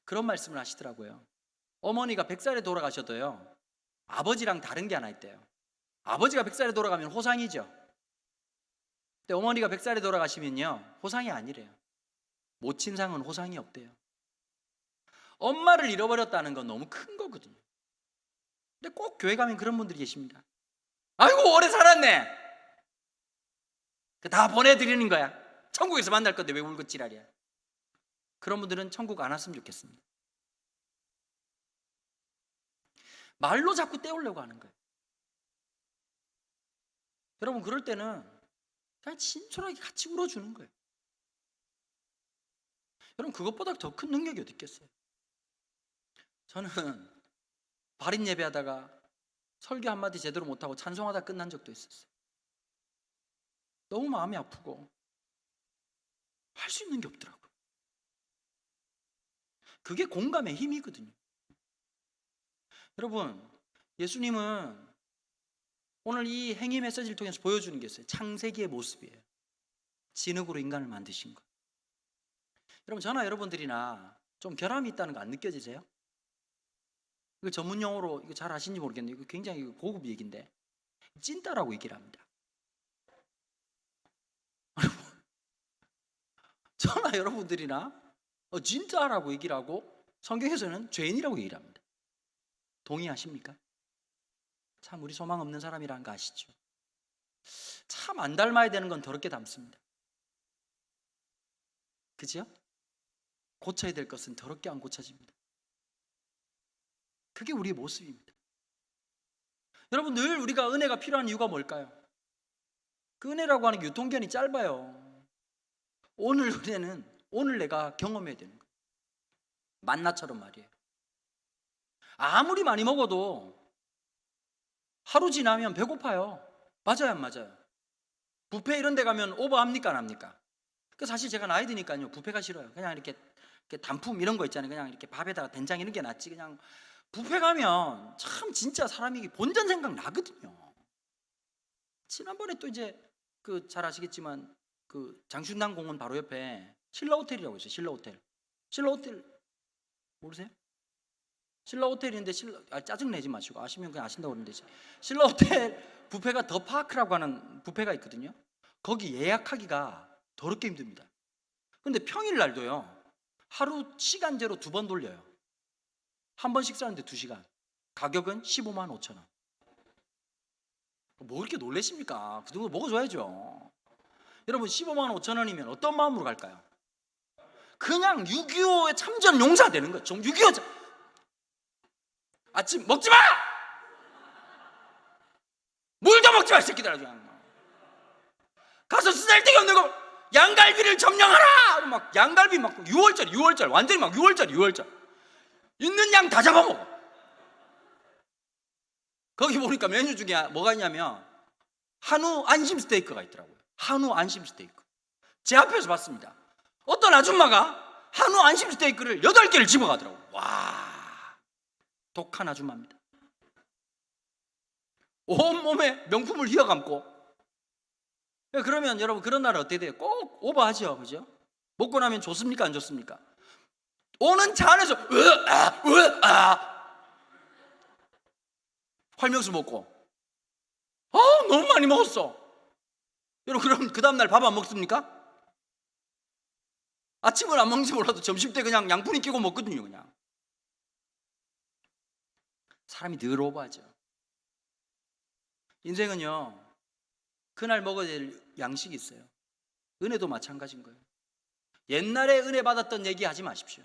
그런 말씀을 하시더라고요. 어머니가 100살에 돌아가셔도요, 아버지랑 다른 게 하나 있대요. 아버지가 100살에 돌아가면 호상이죠. 근데 어머니가 100살에 돌아가시면요, 호상이 아니래요. 모친상은 호상이 없대요. 엄마를 잃어버렸다는 건 너무 큰 거거든요. 근데 꼭 교회 가면 그런 분들이 계십니다. 아이고, 오래 살았네. 다 보내드리는 거야. 천국에서 만날 건데 왜 울고 지랄이야. 그런 분들은 천국 안 왔으면 좋겠습니다. 말로 자꾸 떼우려고 하는 거예요. 여러분, 그럴 때는 그냥 친솔하게 같이 울어주는 거예요. 여러분, 그것보다 더 큰 능력이 어디 있겠어요? 저는 발인 예배하다가 설교 한마디 제대로 못하고 찬송하다 끝난 적도 있었어요. 너무 마음이 아프고 할 수 있는 게 없더라고요. 그게 공감의 힘이거든요. 여러분, 예수님은 오늘 이 행위 메시지를 통해서 보여주는 게 있어요. 창세기의 모습이에요. 진흙으로 인간을 만드신 거. 여러분, 저나 여러분들이나 좀 결함이 있다는 거 안 느껴지세요? 이거 전문 용어로 이거 잘 아시는지 모르겠는데 이거 굉장히 고급 얘기인데 찐따라고 얘기를 합니다. 저나 여러분들이나 찐따라고 얘기를 하고 성경에서는 죄인이라고 얘기를 합니다. 동의하십니까? 참 우리 소망 없는 사람이라는 거 아시죠? 참 안 닮아야 되는 건 더럽게 닮습니다. 그죠? 고쳐야 될 것은 더럽게 안 고쳐집니다. 그게 우리의 모습입니다. 여러분, 늘 우리가 은혜가 필요한 이유가 뭘까요? 그 은혜라고 하는 게 유통기한이 짧아요. 오늘 은혜는 오늘 내가 경험해야 되는 거예요. 만나처럼 말이에요. 아무리 많이 먹어도 하루 지나면 배고파요. 맞아요, 안 맞아요? 뷔페 이런 데 가면 오버합니까, 안 합니까? 그 사실 제가 나이 드니까요, 뷔페가 싫어요. 그냥 이렇게 단품 이런 거 있잖아요. 그냥 이렇게 밥에다가 된장 이런 게 낫지. 그냥 뷔페 가면 참 진짜 사람이 본전 생각 나거든요. 지난번에 또 이제 그 잘 아시겠지만 그 장춘당 공원 바로 옆에 신라 호텔이라고 있어요. 신라 호텔. 신라 호텔 모르세요? 신라 호텔인데 짜증 내지 마시고 아시면 그냥 아신다고 그러면 되지. 신라 호텔 뷔페가 더 파크라고 하는 뷔페가 있거든요. 거기 예약하기가 더럽게 힘듭니다. 근데 평일 날도요, 하루 시간제로 2번 돌려요. 한 번 식사하는데 2시간. 가격은 15만 5천 원. 뭐 그렇게 놀라십니까? 그 정도 먹어줘야죠. 여러분 15만 5천 원이면 어떤 마음으로 갈까요? 그냥 6.25에 참전 용사 되는 거예요. 6.25 아침 먹지 마! 물도 먹지 마, 이 새끼들아. 그냥 가서 쓰잘데기 없는 거 양갈비를 점령하라! 막 양갈비 막 6월절 완전히 막 6월절 있는 양 다 잡아먹어. 거기 보니까 메뉴 중에 뭐가 있냐면 한우 안심 스테이크가 있더라고요. 한우 안심 스테이크. 제 앞에서 봤습니다. 어떤 아줌마가 한우 안심 스테이크를 8개를 집어가더라고요. 와, 독한 아줌마입니다. 온몸에 명품을 휘어감고. 그러면 여러분 그런 날은 어떻게 돼요? 꼭 오버하죠, 그죠? 먹고 나면 좋습니까, 안 좋습니까? 오는 차 안에서 활명수 먹고 너무 많이 먹었어. 여러분 그럼 그 다음날 밥 안 먹습니까? 아침을 안 먹는지 몰라도 점심 때 그냥 양푼이 끼고 먹거든요. 그냥 사람이 늘 오버하죠. 인생은요 그날 먹어야 될 양식이 있어요. 은혜도 마찬가지인 거예요. 옛날에 은혜 받았던 얘기 하지 마십시오.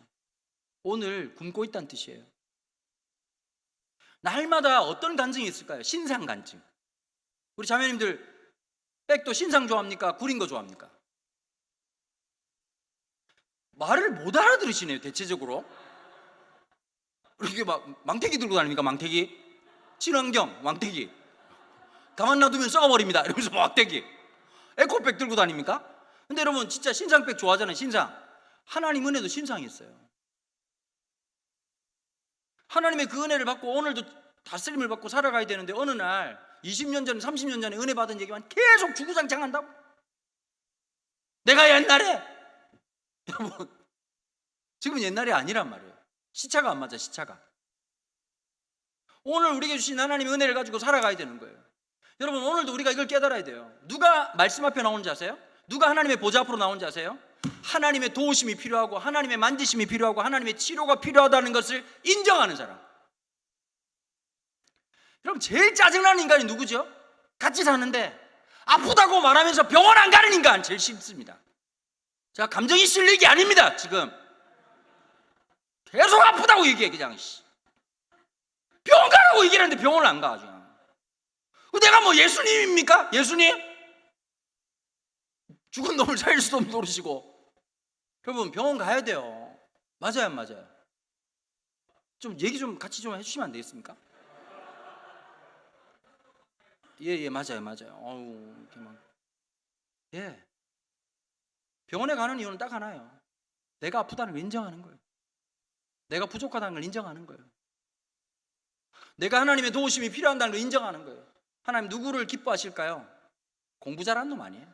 오늘 굶고 있다는 뜻이에요. 날마다 어떤 간증이 있을까요? 신상 간증. 우리 자매님들 백도 신상 좋아합니까? 구린 거 좋아합니까? 말을 못 알아들으시네요. 대체적으로 이렇게 막 망태기 들고 다닙니까? 망태기? 친환경 망태기 가만 놔두면 썩어버립니다 이러면서 망태기 에코백 들고 다닙니까? 근데 여러분 진짜 신상백 좋아하잖아요. 신상. 하나님 은혜도 신상이 있어요. 하나님의 그 은혜를 받고 오늘도 다스림을 받고 살아가야 되는데 어느 날 20년 전, 30년 전에 은혜 받은 얘기만 계속 주구장창한다고? 내가 옛날에 여러분 지금은 옛날이 아니란 말이에요. 시차가 안 맞아. 시차가. 오늘 우리에게 주신 하나님의 은혜를 가지고 살아가야 되는 거예요. 여러분 오늘도 우리가 이걸 깨달아야 돼요. 누가 말씀 앞에 나오는지 아세요? 누가 하나님의 보좌 앞으로 나오는지 아세요? 하나님의 도우심이 필요하고 하나님의 만지심이 필요하고 하나님의 치료가 필요하다는 것을 인정하는 사람. 여러분 제일 짜증나는 인간이 누구죠? 같이 사는데 아프다고 말하면서 병원 안 가는 인간 제일 싫습니다. 제가 감정이 실리기 아닙니다. 지금 계속 아프다고 얘기해. 그냥 병원 가라고 얘기하는데 병원을 안 가. 그냥. 내가 뭐 예수님입니까? 예수님? 죽은 놈을 살릴 수도 없는 노릇이고. 여러분 병원 가야 돼요. 맞아요, 안 맞아요? 좀 얘기 좀 같이 좀 해주시면 안 되겠습니까? 예, 맞아요. 어우, 이렇게 막. 예. 병원에 가는 이유는 딱 하나예요. 내가 아프다는 걸 인정하는 거예요. 내가 부족하다는 걸 인정하는 거예요. 내가 하나님의 도우심이 필요하다는 걸 인정하는 거예요. 하나님 누구를 기뻐하실까요? 공부 잘하는 놈 아니에요.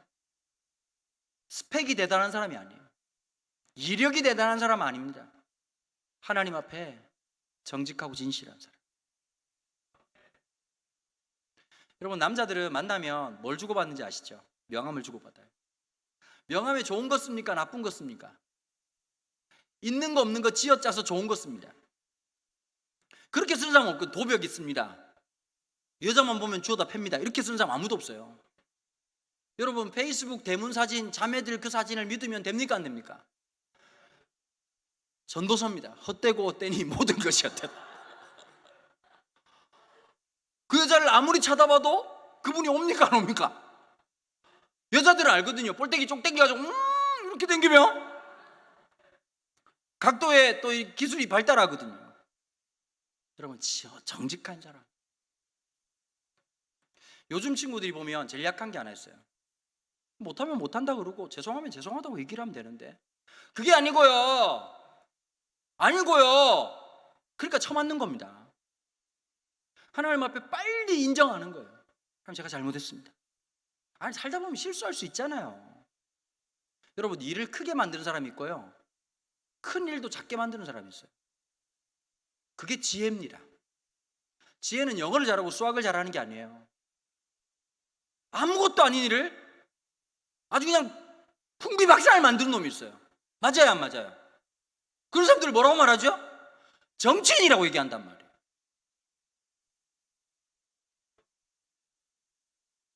스펙이 대단한 사람이 아니에요. 이력이 대단한 사람 아닙니다. 하나님 앞에 정직하고 진실한 사람. 여러분 남자들은 만나면 뭘 주고받는지 아시죠? 명함을 주고받아요. 명함에 좋은 거 씁니까? 나쁜 거 씁니까? 있는 거 없는 거 쥐어짜서 좋은 거 씁니다. 그렇게 쓰는 사람 없고 도벽 있습니다. 여자만 보면 주워다 팹니다. 이렇게 쓰는 사람 아무도 없어요. 여러분 페이스북 대문 사진 자매들 그 사진을 믿으면 됩니까? 안 됩니까? 전도서입니다. 헛되고 헛되니 모든 것이 헛되다. 그 여자를 아무리 찾아봐도 그분이 옵니까? 안 옵니까? 여자들은 알거든요. 볼때기 쪽 땡겨가지고 이렇게 땡기면 각도에 또 이 기술이 발달하거든요. 여러분 정직한 사람. 요즘 친구들이 보면 제일 약한 게 하나 있어요. 못하면 못한다 그러고 죄송하면 죄송하다고 얘기를 하면 되는데 그게 아니고요. 그러니까 처맞는 겁니다. 하나님 앞에 빨리 인정하는 거예요. 그럼 제가 잘못했습니다. 아니 살다 보면 실수할 수 있잖아요. 여러분 일을 크게 만드는 사람이 있고요. 큰 일도 작게 만드는 사람이 있어요. 그게 지혜입니다. 지혜는 영어를 잘하고 수학을 잘하는 게 아니에요. 아무것도 아닌 일을 아주 그냥 풍비박산을 만드는 놈이 있어요. 맞아요, 안 맞아요? 그런 사람들을 뭐라고 말하죠? 정치인이라고 얘기한단 말이에요.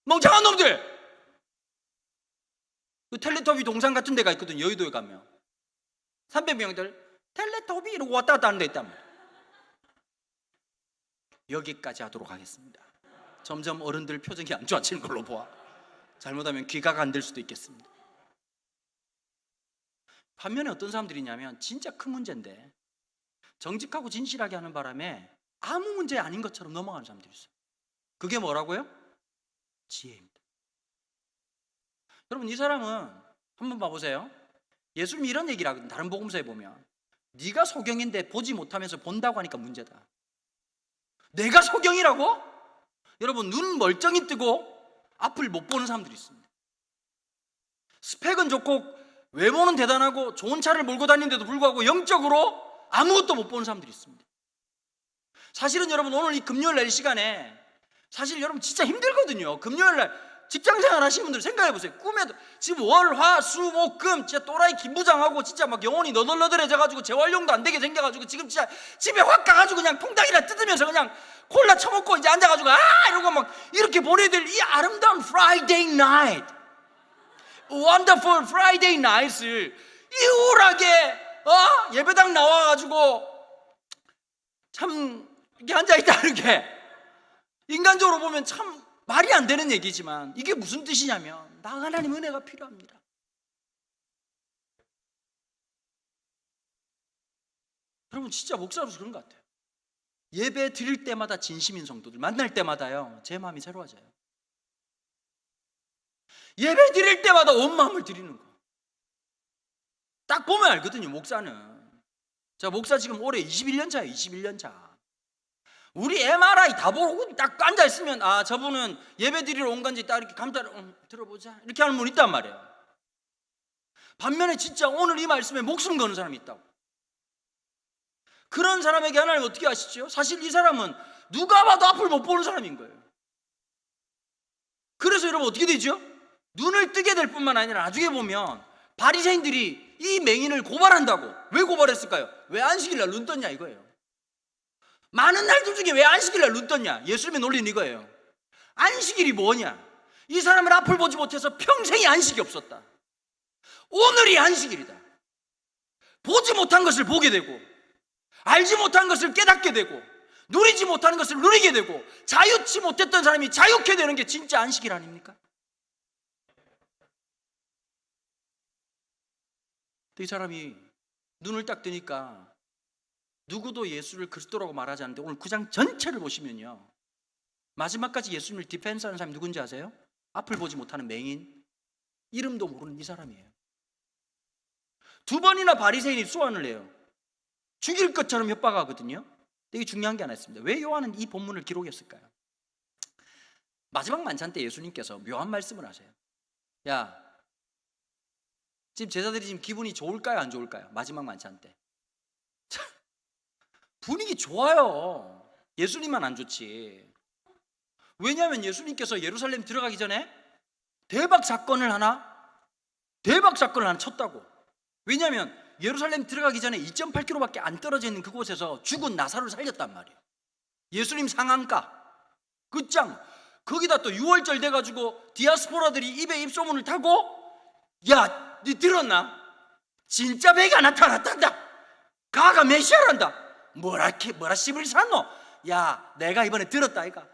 멍청한 놈들! 그 텔레토비 동상 같은 데가 있거든. 여의도에 가면 300명들 텔레토비 이러고 왔다 갔다 하는 데 있단 말이야. 여기까지 하도록 하겠습니다. 점점 어른들 표정이 안 좋아지는 걸로 보아 잘못하면 귀가가 안 될 수도 있겠습니다. 반면에 어떤 사람들이 있냐면 진짜 큰 문제인데 정직하고 진실하게 하는 바람에 아무 문제 아닌 것처럼 넘어가는 사람들이 있어요. 그게 뭐라고요? 지혜입니다. 여러분, 이 사람은 한번 봐보세요. 예수님이 이런 얘기를 하거든요. 다른 복음서에 보면 네가 소경인데 보지 못하면서 본다고 하니까 문제다. 내가 소경이라고? 여러분, 눈 멀쩡히 뜨고 앞을 못 보는 사람들이 있습니다. 스펙은 좋고 외모는 대단하고 좋은 차를 몰고 다니는데도 불구하고 영적으로 아무것도 못 보는 사람들이 있습니다. 사실은 여러분, 오늘 이 금요일날 이 시간에 사실 여러분 진짜 힘들거든요. 금요일날 직장생활 하시는 분들 생각해보세요. 꿈에도 지금 월, 화, 수, 목, 금 진짜 또라이 김부장하고 진짜 막 영혼이 너덜너덜해져가지고 재활용도 안 되게 생겨가지고 지금 진짜 집에 확 가가지고 그냥 통닭이나 뜯으면서 그냥 콜라 처먹고 이제 앉아가지고 이러고 막 이렇게 보내야 될 이 아름다운 Friday night, wonderful Friday night을 이울하게 예배당 나와가지고 참 이렇게 앉아있다는 게 인간적으로 보면 참 말이 안 되는 얘기지만 이게 무슨 뜻이냐면 나 하나님 은혜가 필요합니다. 여러분, 진짜 목사로서 그런 것 같아요. 예배 드릴 때마다 진심인 성도들 만날 때마다요 제 마음이 새로워져요. 예배 드릴 때마다 온 마음을 드리는 거 딱 보면 알거든요. 목사는 자, 목사 지금 올해 21년 차예요. 21년 차. 우리 MRI 다 보고 딱 앉아있으면 저분은 예배 드리러 온 건지 딱 이렇게 감자를 들어보자 이렇게 하는 분 있단 말이에요. 반면에 진짜 오늘 이 말씀에 목숨 거는 사람이 있다고. 그런 사람에게 하나님 어떻게 아시죠? 사실 이 사람은 누가 봐도 앞을 못 보는 사람인 거예요. 그래서 여러분 어떻게 되죠? 눈을 뜨게 될 뿐만 아니라 나중에 보면 바리새인들이 이 맹인을 고발한다고. 왜 고발했을까요? 왜 안식일 날 눈 떴냐 이거예요. 많은 날들 중에 왜 안식일날 눈 떴냐? 예수님의 논리는 이거예요. 안식일이 뭐냐? 이 사람을 앞을 보지 못해서 평생이 안식이 없었다. 오늘이 안식일이다. 보지 못한 것을 보게 되고 알지 못한 것을 깨닫게 되고 누리지 못하는 것을 누리게 되고 자유치 못했던 사람이 자유케 되는 게 진짜 안식일 아닙니까? 이 사람이 눈을 딱 뜨니까 누구도 예수를 그리스도라고 말하지 않는데 오늘 9장 전체를 보시면요 마지막까지 예수님을 디펜스하는 사람이 누군지 아세요? 앞을 보지 못하는 맹인, 이름도 모르는 이 사람이에요. 2번이나 바리새인이 소환을 해요. 죽일 것처럼 협박하거든요. 이게 중요한 게 하나 있습니다. 왜 요한은 이 본문을 기록했을까요? 마지막 만찬 때 예수님께서 묘한 말씀을 하세요. 야, 지금 제자들이 지금 기분이 좋을까요 안 좋을까요? 마지막 만찬 때 분위기 좋아요. 예수님만 안 좋지. 왜냐하면 예수님께서 예루살렘 들어가기 전에 대박 사건을 하나 쳤다고. 왜냐하면 예루살렘 들어가기 전에 2.8km밖에 안 떨어져 있는 그곳에서 죽은 나사로를 살렸단 말이에요. 예수님 상한가 끝장. 거기다 또 6월절 돼가지고 디아스포라들이 입에 입소문을 타고 야, 니 들었나? 진짜 배가 나타났단다. 가가 메시아란다. 뭐라 씹을 샀노? 야, 내가 이번에 들었다 이가.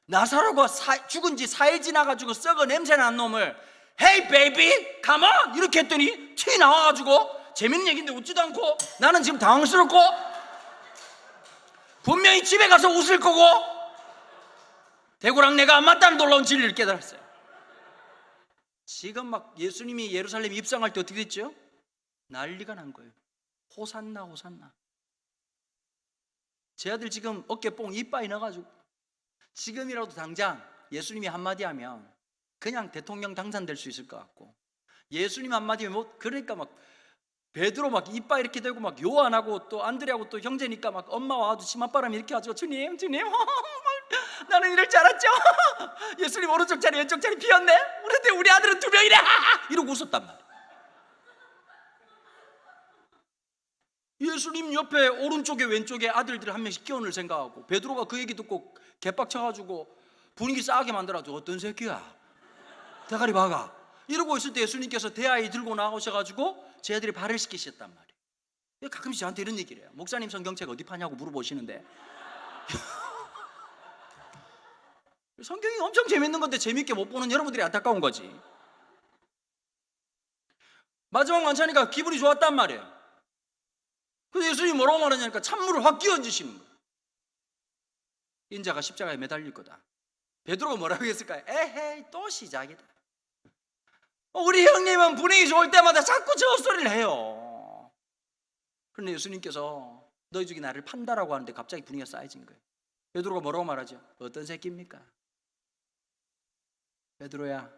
나사로가 죽은 지 4일 지나가지고 썩어 냄새 난 놈을 Hey baby, come on! 이렇게 했더니 티 나와가지고 재밌는 얘기인데 웃지도 않고 나는 지금 당황스럽고 분명히 집에 가서 웃을 거고 대구랑 내가 안 맞다는 놀라운 진리를 깨달았어요. 지금 막 예수님이 예루살렘 입성할 때 어떻게 됐죠? 난리가 난 거예요. 호산나 호산나. 제 아들 지금 어깨뽕 이빠이 넣어가지고 지금이라도 당장 예수님이 한마디 하면 그냥 대통령 당선될 수 있을 것 같고 예수님 한마디 하면 뭐 그러니까 막 베드로 막 이빠 이렇게 되고 막 요한하고 또 안드레하고 또 형제니까 막 엄마와 아주 치맛바람이 이렇게 가지고 주님 나는 이럴 줄 알았죠. 예수님 오른쪽 자리 왼쪽 자리 비었네. 그런데 우리 아들은 2명이래 이러고 웃었단 말이야. 예수님 옆에 오른쪽에 왼쪽에 아들들 한 명씩 끼워넣을 생각하고 베드로가 그 얘기 듣고 개빡쳐가지고 분위기 싸게 만들어가지고 어떤 새끼야 대가리 박아. 이러고 있을 때 예수님께서 대야에 들고 나오셔가지고 제 아들이 발을 씻기셨단 말이에요. 가끔씩 저한테 이런 얘기를 해요. 목사님 성경책 어디 파냐고 물어보시는데 성경이 엄청 재밌는 건데 재밌게 못 보는 여러분들이 안타까운 거지. 마지막 만찬이니까 기분이 좋았단 말이에요. 그래서 예수님이 뭐라고 말하냐니까 찬물을 확 끼얹으시는 거예요. 인자가 십자가에 매달릴 거다. 베드로가 뭐라고 했을까요? 에헤이, 또 시작이다. 우리 형님은 분위기 좋을 때마다 자꾸 저 소리를 해요. 그런데 예수님께서 너희 중에 나를 판다라고 하는데 갑자기 분위기가 쌓여진 거예요. 베드로가 뭐라고 말하죠? 어떤 새끼입니까? 베드로야,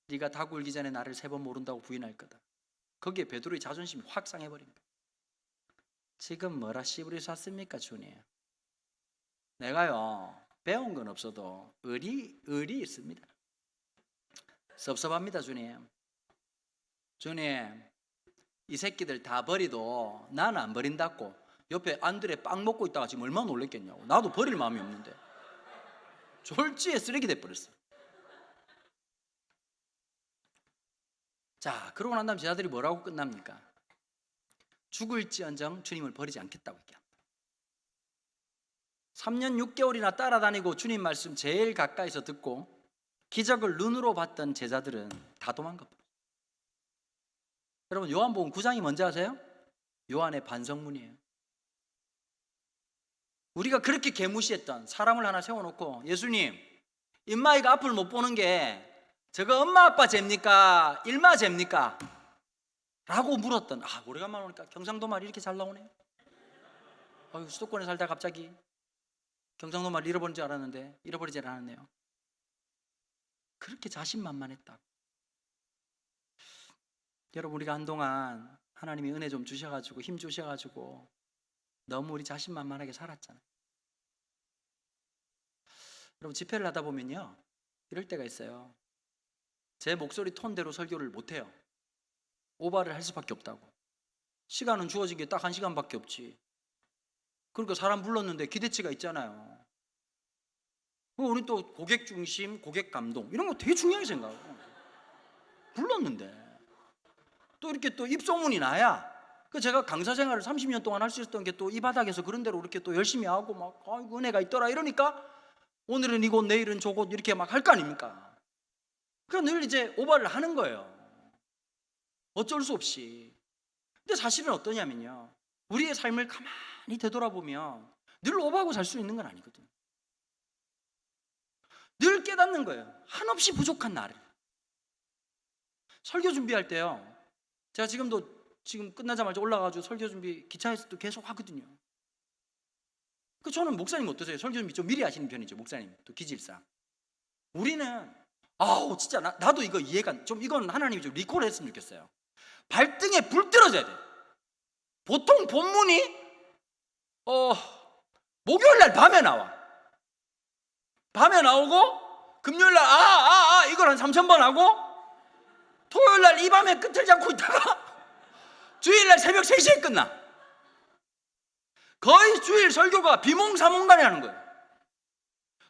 네가 다 굴기 전에 나를 3번 모른다고 부인할 거다. 거기에 베드로의 자존심이 확 상해버린 거예요. 지금 뭐라 씨부리 샀습니까, 주님? 내가요 배운 건 없어도 의리 있습니다. 섭섭합니다, 주님. 주님, 이 새끼들 다 버리도 나는 안 버린다고 옆에 안드레 빵 먹고 있다가 지금 얼마나 놀랬겠냐고. 나도 버릴 마음이 없는데 졸지에 쓰레기 돼버렸어. 자, 그러고 난 다음 제자들이 뭐라고 끝납니까? 죽을지언정 주님을 버리지 않겠다고 얘기합니다. 3년 6개월이나 따라다니고 주님 말씀 제일 가까이서 듣고 기적을 눈으로 봤던 제자들은 다 도망가버렸어요. 여러분, 요한복음 9장이 뭔지 아세요? 요한의 반성문이에요. 우리가 그렇게 개무시했던 사람을 하나 세워놓고 예수님, 임마이가 앞을 못 보는 게 저거 엄마 아빠 죄입니까? 일마 죄입니까? 라고 물었던, 오래간만에 오니까 경상도 말이 이렇게 잘 나오네요. 수도권에 살다 갑자기 경상도 말 잃어버린 줄 알았는데 잃어버리지 않았네요. 그렇게 자신만만했다고. 여러분, 우리가 한동안 하나님이 은혜 좀 주셔가지고 힘 주셔가지고 너무 우리 자신만만하게 살았잖아요. 여러분, 집회를 하다 보면요 이럴 때가 있어요. 제 목소리 톤대로 설교를 못해요. 오바를 할 수밖에 없다고. 시간은 주어진 게 딱 1시간밖에 없지. 그러니까 사람 불렀는데 기대치가 있잖아요. 우리 또 고객 중심, 고객 감동 이런 거 되게 중요하게 생각하고 불렀는데 또 이렇게 또 입소문이 나야 제가 강사 생활을 30년 동안 할 수 있었던 게 또 이 바닥에서 그런 대로 이렇게 또 열심히 하고 막 아이고 은혜가 있더라 이러니까 오늘은 이곳 내일은 저곳 이렇게 막 할 거 아닙니까? 그러니까 늘 이제 오바를 하는 거예요. 어쩔 수 없이. 근데 사실은 어떠냐면요, 우리의 삶을 가만히 되돌아보면 늘 오바하고 살 수 있는 건 아니거든. 늘 깨닫는 거예요. 한없이 부족한 나를. 설교 준비할 때요, 제가 지금 끝나자마자 올라가가지고 설교 준비 기차에서도 계속 하거든요. 저는 목사님 어떠세요? 설교 준비 좀 미리 하시는 편이죠, 목사님. 또 기질상. 우리는 진짜 나도 이거 이해가 좀, 이건 하나님이 좀 리콜 했으면 좋겠어요. 발등에 불 떨어져야 돼. 보통 본문이 목요일날 밤에 나와. 밤에 나오고 금요일날 이걸 한 3,000번 하고 토요일날 이 밤에 끝을 잡고 있다가 주일날 새벽 3시에 끝나. 거의 주일 설교가 비몽사몽간에 하는 거예요.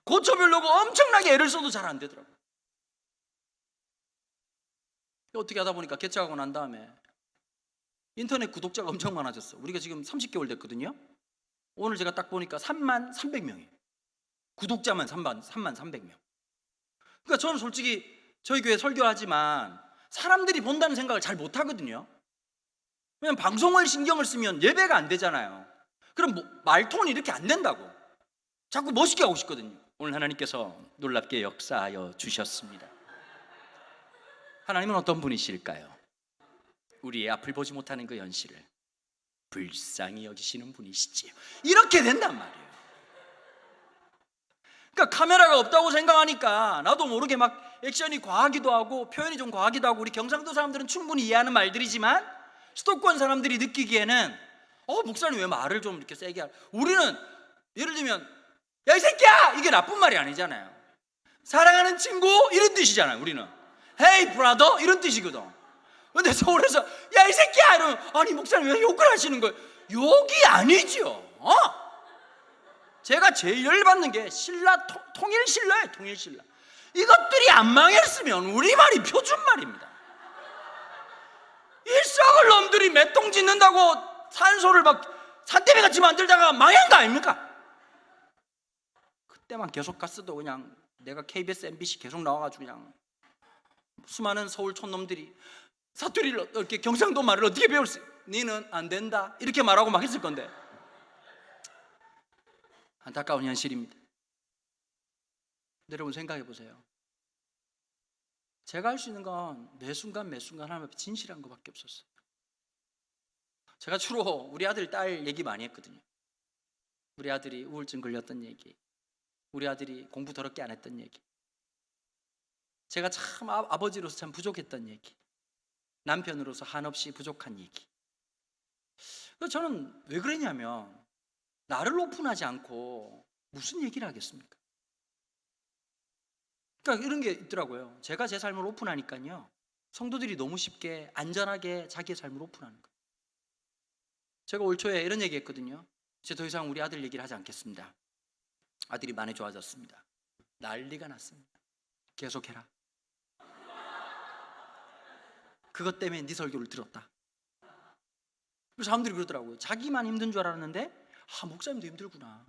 고쳐보려고 엄청나게 애를 써도 잘 안 되더라고요. 어떻게 하다 보니까 개척하고 난 다음에 인터넷 구독자가 엄청 많아졌어. 우리가 지금 30개월 됐거든요. 오늘 제가 딱 보니까 33,300명이에요. 구독자만 33,300명. 그러니까 저는 솔직히 저희 교회 설교하지만 사람들이 본다는 생각을 잘 못하거든요. 왜냐면 방송을 신경을 쓰면 예배가 안 되잖아요. 그럼 말톤이 이렇게 안 된다고 자꾸 멋있게 하고 싶거든요. 오늘 하나님께서 놀랍게 역사하여 주셨습니다. 하나님은 어떤 분이실까요? 우리의 앞을 보지 못하는 그 현실을 불쌍히 여기시는 분이시지요. 이렇게 된단 말이에요. 그러니까 카메라가 없다고 생각하니까 나도 모르게 막 액션이 과하기도 하고 표현이 좀 과하기도 하고, 우리 경상도 사람들은 충분히 이해하는 말들이지만 수도권 사람들이 느끼기에는 목사님 왜 말을 좀 이렇게 세게 하냐. 우리는 예를 들면 야 이 새끼야 이게 나쁜 말이 아니잖아요. 사랑하는 친구 이런 뜻이잖아요. 우리는 Hey brother 이런 뜻이거든. 근데 서울에서 야 이 새끼야 이러면 아니 목사님 왜 욕을 하시는 거예요? 욕이 아니죠. 제가 제일 열받는 게 통일신라예요. 통일신라. 이것들이 안 망했으면 우리말이 표준말입니다. 일석을 놈들이 몇 동 짓는다고 산소를 막 산더미같이 만들다가 망한 거 아닙니까? 그때만 계속 갔어도 그냥 내가 KBS, MBC 계속 나와가지고 그냥 수많은 서울 촌놈들이 사투리를 이렇게 경상도 말을 어떻게 배울 수? 니는 안 된다 이렇게 말하고 막 했을 건데. 안타까운 현실입니다. 여러분 생각해 보세요. 제가 할 수 있는 건 매 순간 하나님 앞에 진실한 것밖에 없었어요. 제가 주로 우리 아들, 딸 얘기 많이 했거든요. 우리 아들이 우울증 걸렸던 얘기, 우리 아들이 공부 더럽게 안 했던 얘기, 제가 참 아버지로서 참 부족했던 얘기, 남편으로서 한없이 부족한 얘기. 그래서 저는 왜 그랬냐면 나를 오픈하지 않고 무슨 얘기를 하겠습니까? 그러니까 이런 게 있더라고요. 제가 제 삶을 오픈하니까요, 성도들이 너무 쉽게 안전하게 자기의 삶을 오픈하는 거예요. 제가 올 초에 이런 얘기 했거든요. 이제 더 이상 우리 아들 얘기를 하지 않겠습니다. 아들이 많이 좋아졌습니다. 난리가 났습니다. 계속해라. 그것 때문에 네 설교를 들었다. 그래서 사람들이 그러더라고요. 자기만 힘든 줄 알았는데 목사님도 힘들구나.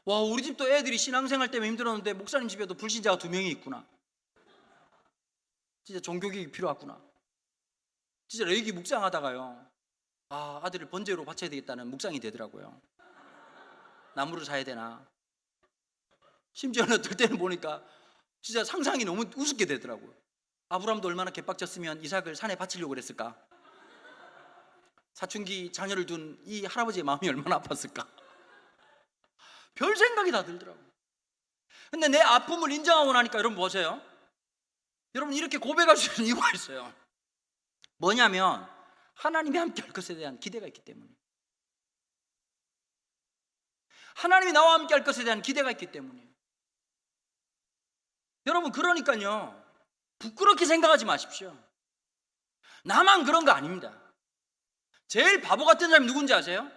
와, 우리 집도 애들이 신앙생활 때문에 힘들었는데 목사님 집에도 불신자가 2명이 있구나. 진짜 종교개혁이 필요하구나. 진짜 레이기 묵상하다가요, 아들을 번제로 바쳐야 되겠다는 묵상이 되더라고요. 나무를 사야 되나. 심지어는 어떨 때는 보니까 진짜 상상이 너무 우습게 되더라고요. 아브라함도 얼마나 개빡쳤으면 이삭을 산에 바치려고 그랬을까. 사춘기 자녀를 둔 이 할아버지의 마음이 얼마나 아팠을까. 별 생각이 다 들더라고요. 근데 내 아픔을 인정하고 나니까 여러분 보세요. 여러분 이렇게 고백할 수 있는 이유가 있어요. 뭐냐면 하나님이 함께 할 것에 대한 기대가 있기 때문에. 하나님이 나와 함께 할 것에 대한 기대가 있기 때문에. 여러분 그러니까요, 부끄럽게 생각하지 마십시오. 나만 그런 거 아닙니다. 제일 바보 같은 사람이 누군지 아세요?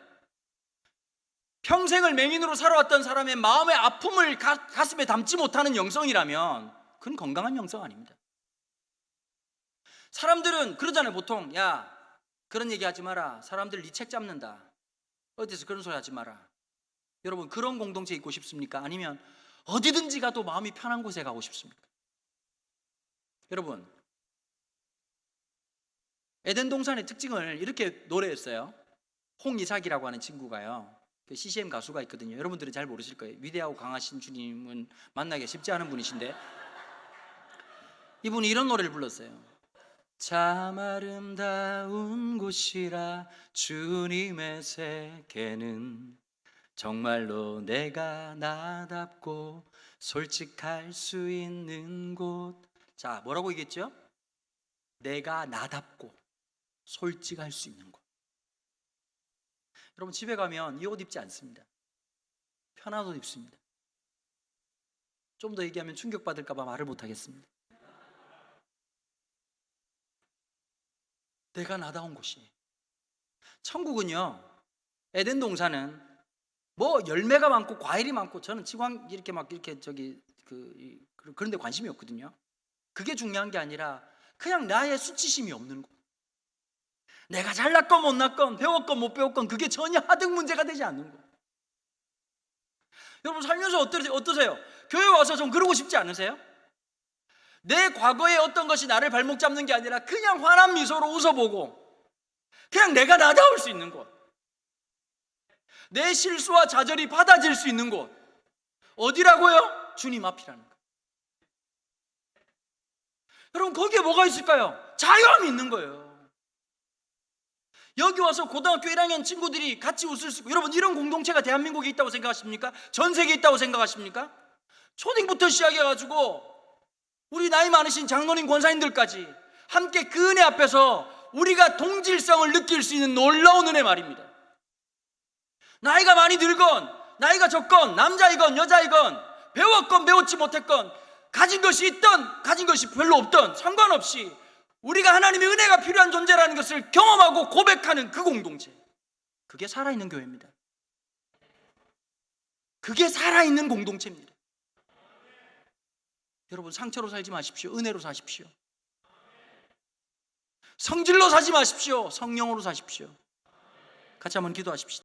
평생을 맹인으로 살아왔던 사람의 마음의 아픔을 가슴에 담지 못하는 영성이라면 그건 건강한 영성 아닙니다. 사람들은 그러잖아요. 보통 야, 그런 얘기 하지 마라. 사람들 네 책 잡는다. 어디서 그런 소리 하지 마라. 여러분 그런 공동체에 있고 싶습니까? 아니면 어디든지 가도 마음이 편한 곳에 가고 싶습니까? 여러분, 에덴 동산의 특징을 이렇게 노래했어요. 홍이삭이라고 하는 친구가요, 그 CCM 가수가 있거든요. 여러분들은 잘 모르실 거예요. 위대하고 강하신 주님은 만나기 쉽지 않은 분이신데, 이분이 이런 노래를 불렀어요. 참 아름다운 곳이라 주님의 세계는, 정말로 내가 나답고 솔직할 수 있는 곳. 자, 뭐라고 얘기했죠? 내가 나답고 솔직할 수 있는 곳. 여러분 집에 가면 이 옷 입지 않습니다. 편한 옷 입습니다. 좀 더 얘기하면 충격받을까 봐 말을 못 하겠습니다. 내가 나다운 곳이. 천국은요, 에덴 동산은 뭐 열매가 많고 과일이 많고, 저는 지광 이렇게 막 이렇게 그런 데 관심이 없거든요. 그게 중요한 게 아니라 그냥 나의 수치심이 없는 곳. 내가 잘났건 못났건 배웠건 못 배웠건 그게 전혀 하등 문제가 되지 않는 곳. 여러분 살면서 어떠세요? 교회 와서 좀 그러고 싶지 않으세요? 내 과거의 어떤 것이 나를 발목 잡는 게 아니라 그냥 환한 미소로 웃어보고 그냥 내가 나다울 수 있는 곳. 내 실수와 좌절이 받아질 수 있는 곳. 어디라고요? 주님 앞이라는 거. 여러분 거기에 뭐가 있을까요? 자유함이 있는 거예요. 여기 와서 고등학교 1학년 친구들이 같이 웃을 수 있고, 여러분 이런 공동체가 대한민국에 있다고 생각하십니까? 전 세계에 있다고 생각하십니까? 초딩부터 시작해가지고 우리 나이 많으신 장로님 권사님들까지 함께 그 은혜 앞에서 우리가 동질성을 느낄 수 있는 놀라운 은혜 말입니다. 나이가 많이 들건 나이가 적건 남자이건 여자이건 배웠건 배웠지 못했건 가진 것이 있던 가진 것이 별로 없던 상관없이 우리가 하나님의 은혜가 필요한 존재라는 것을 경험하고 고백하는 그 공동체, 그게 살아있는 교회입니다. 그게 살아있는 공동체입니다. 여러분 상처로 살지 마십시오. 은혜로 사십시오. 성질로 사지 마십시오. 성령으로 사십시오. 같이 한번 기도하십시다.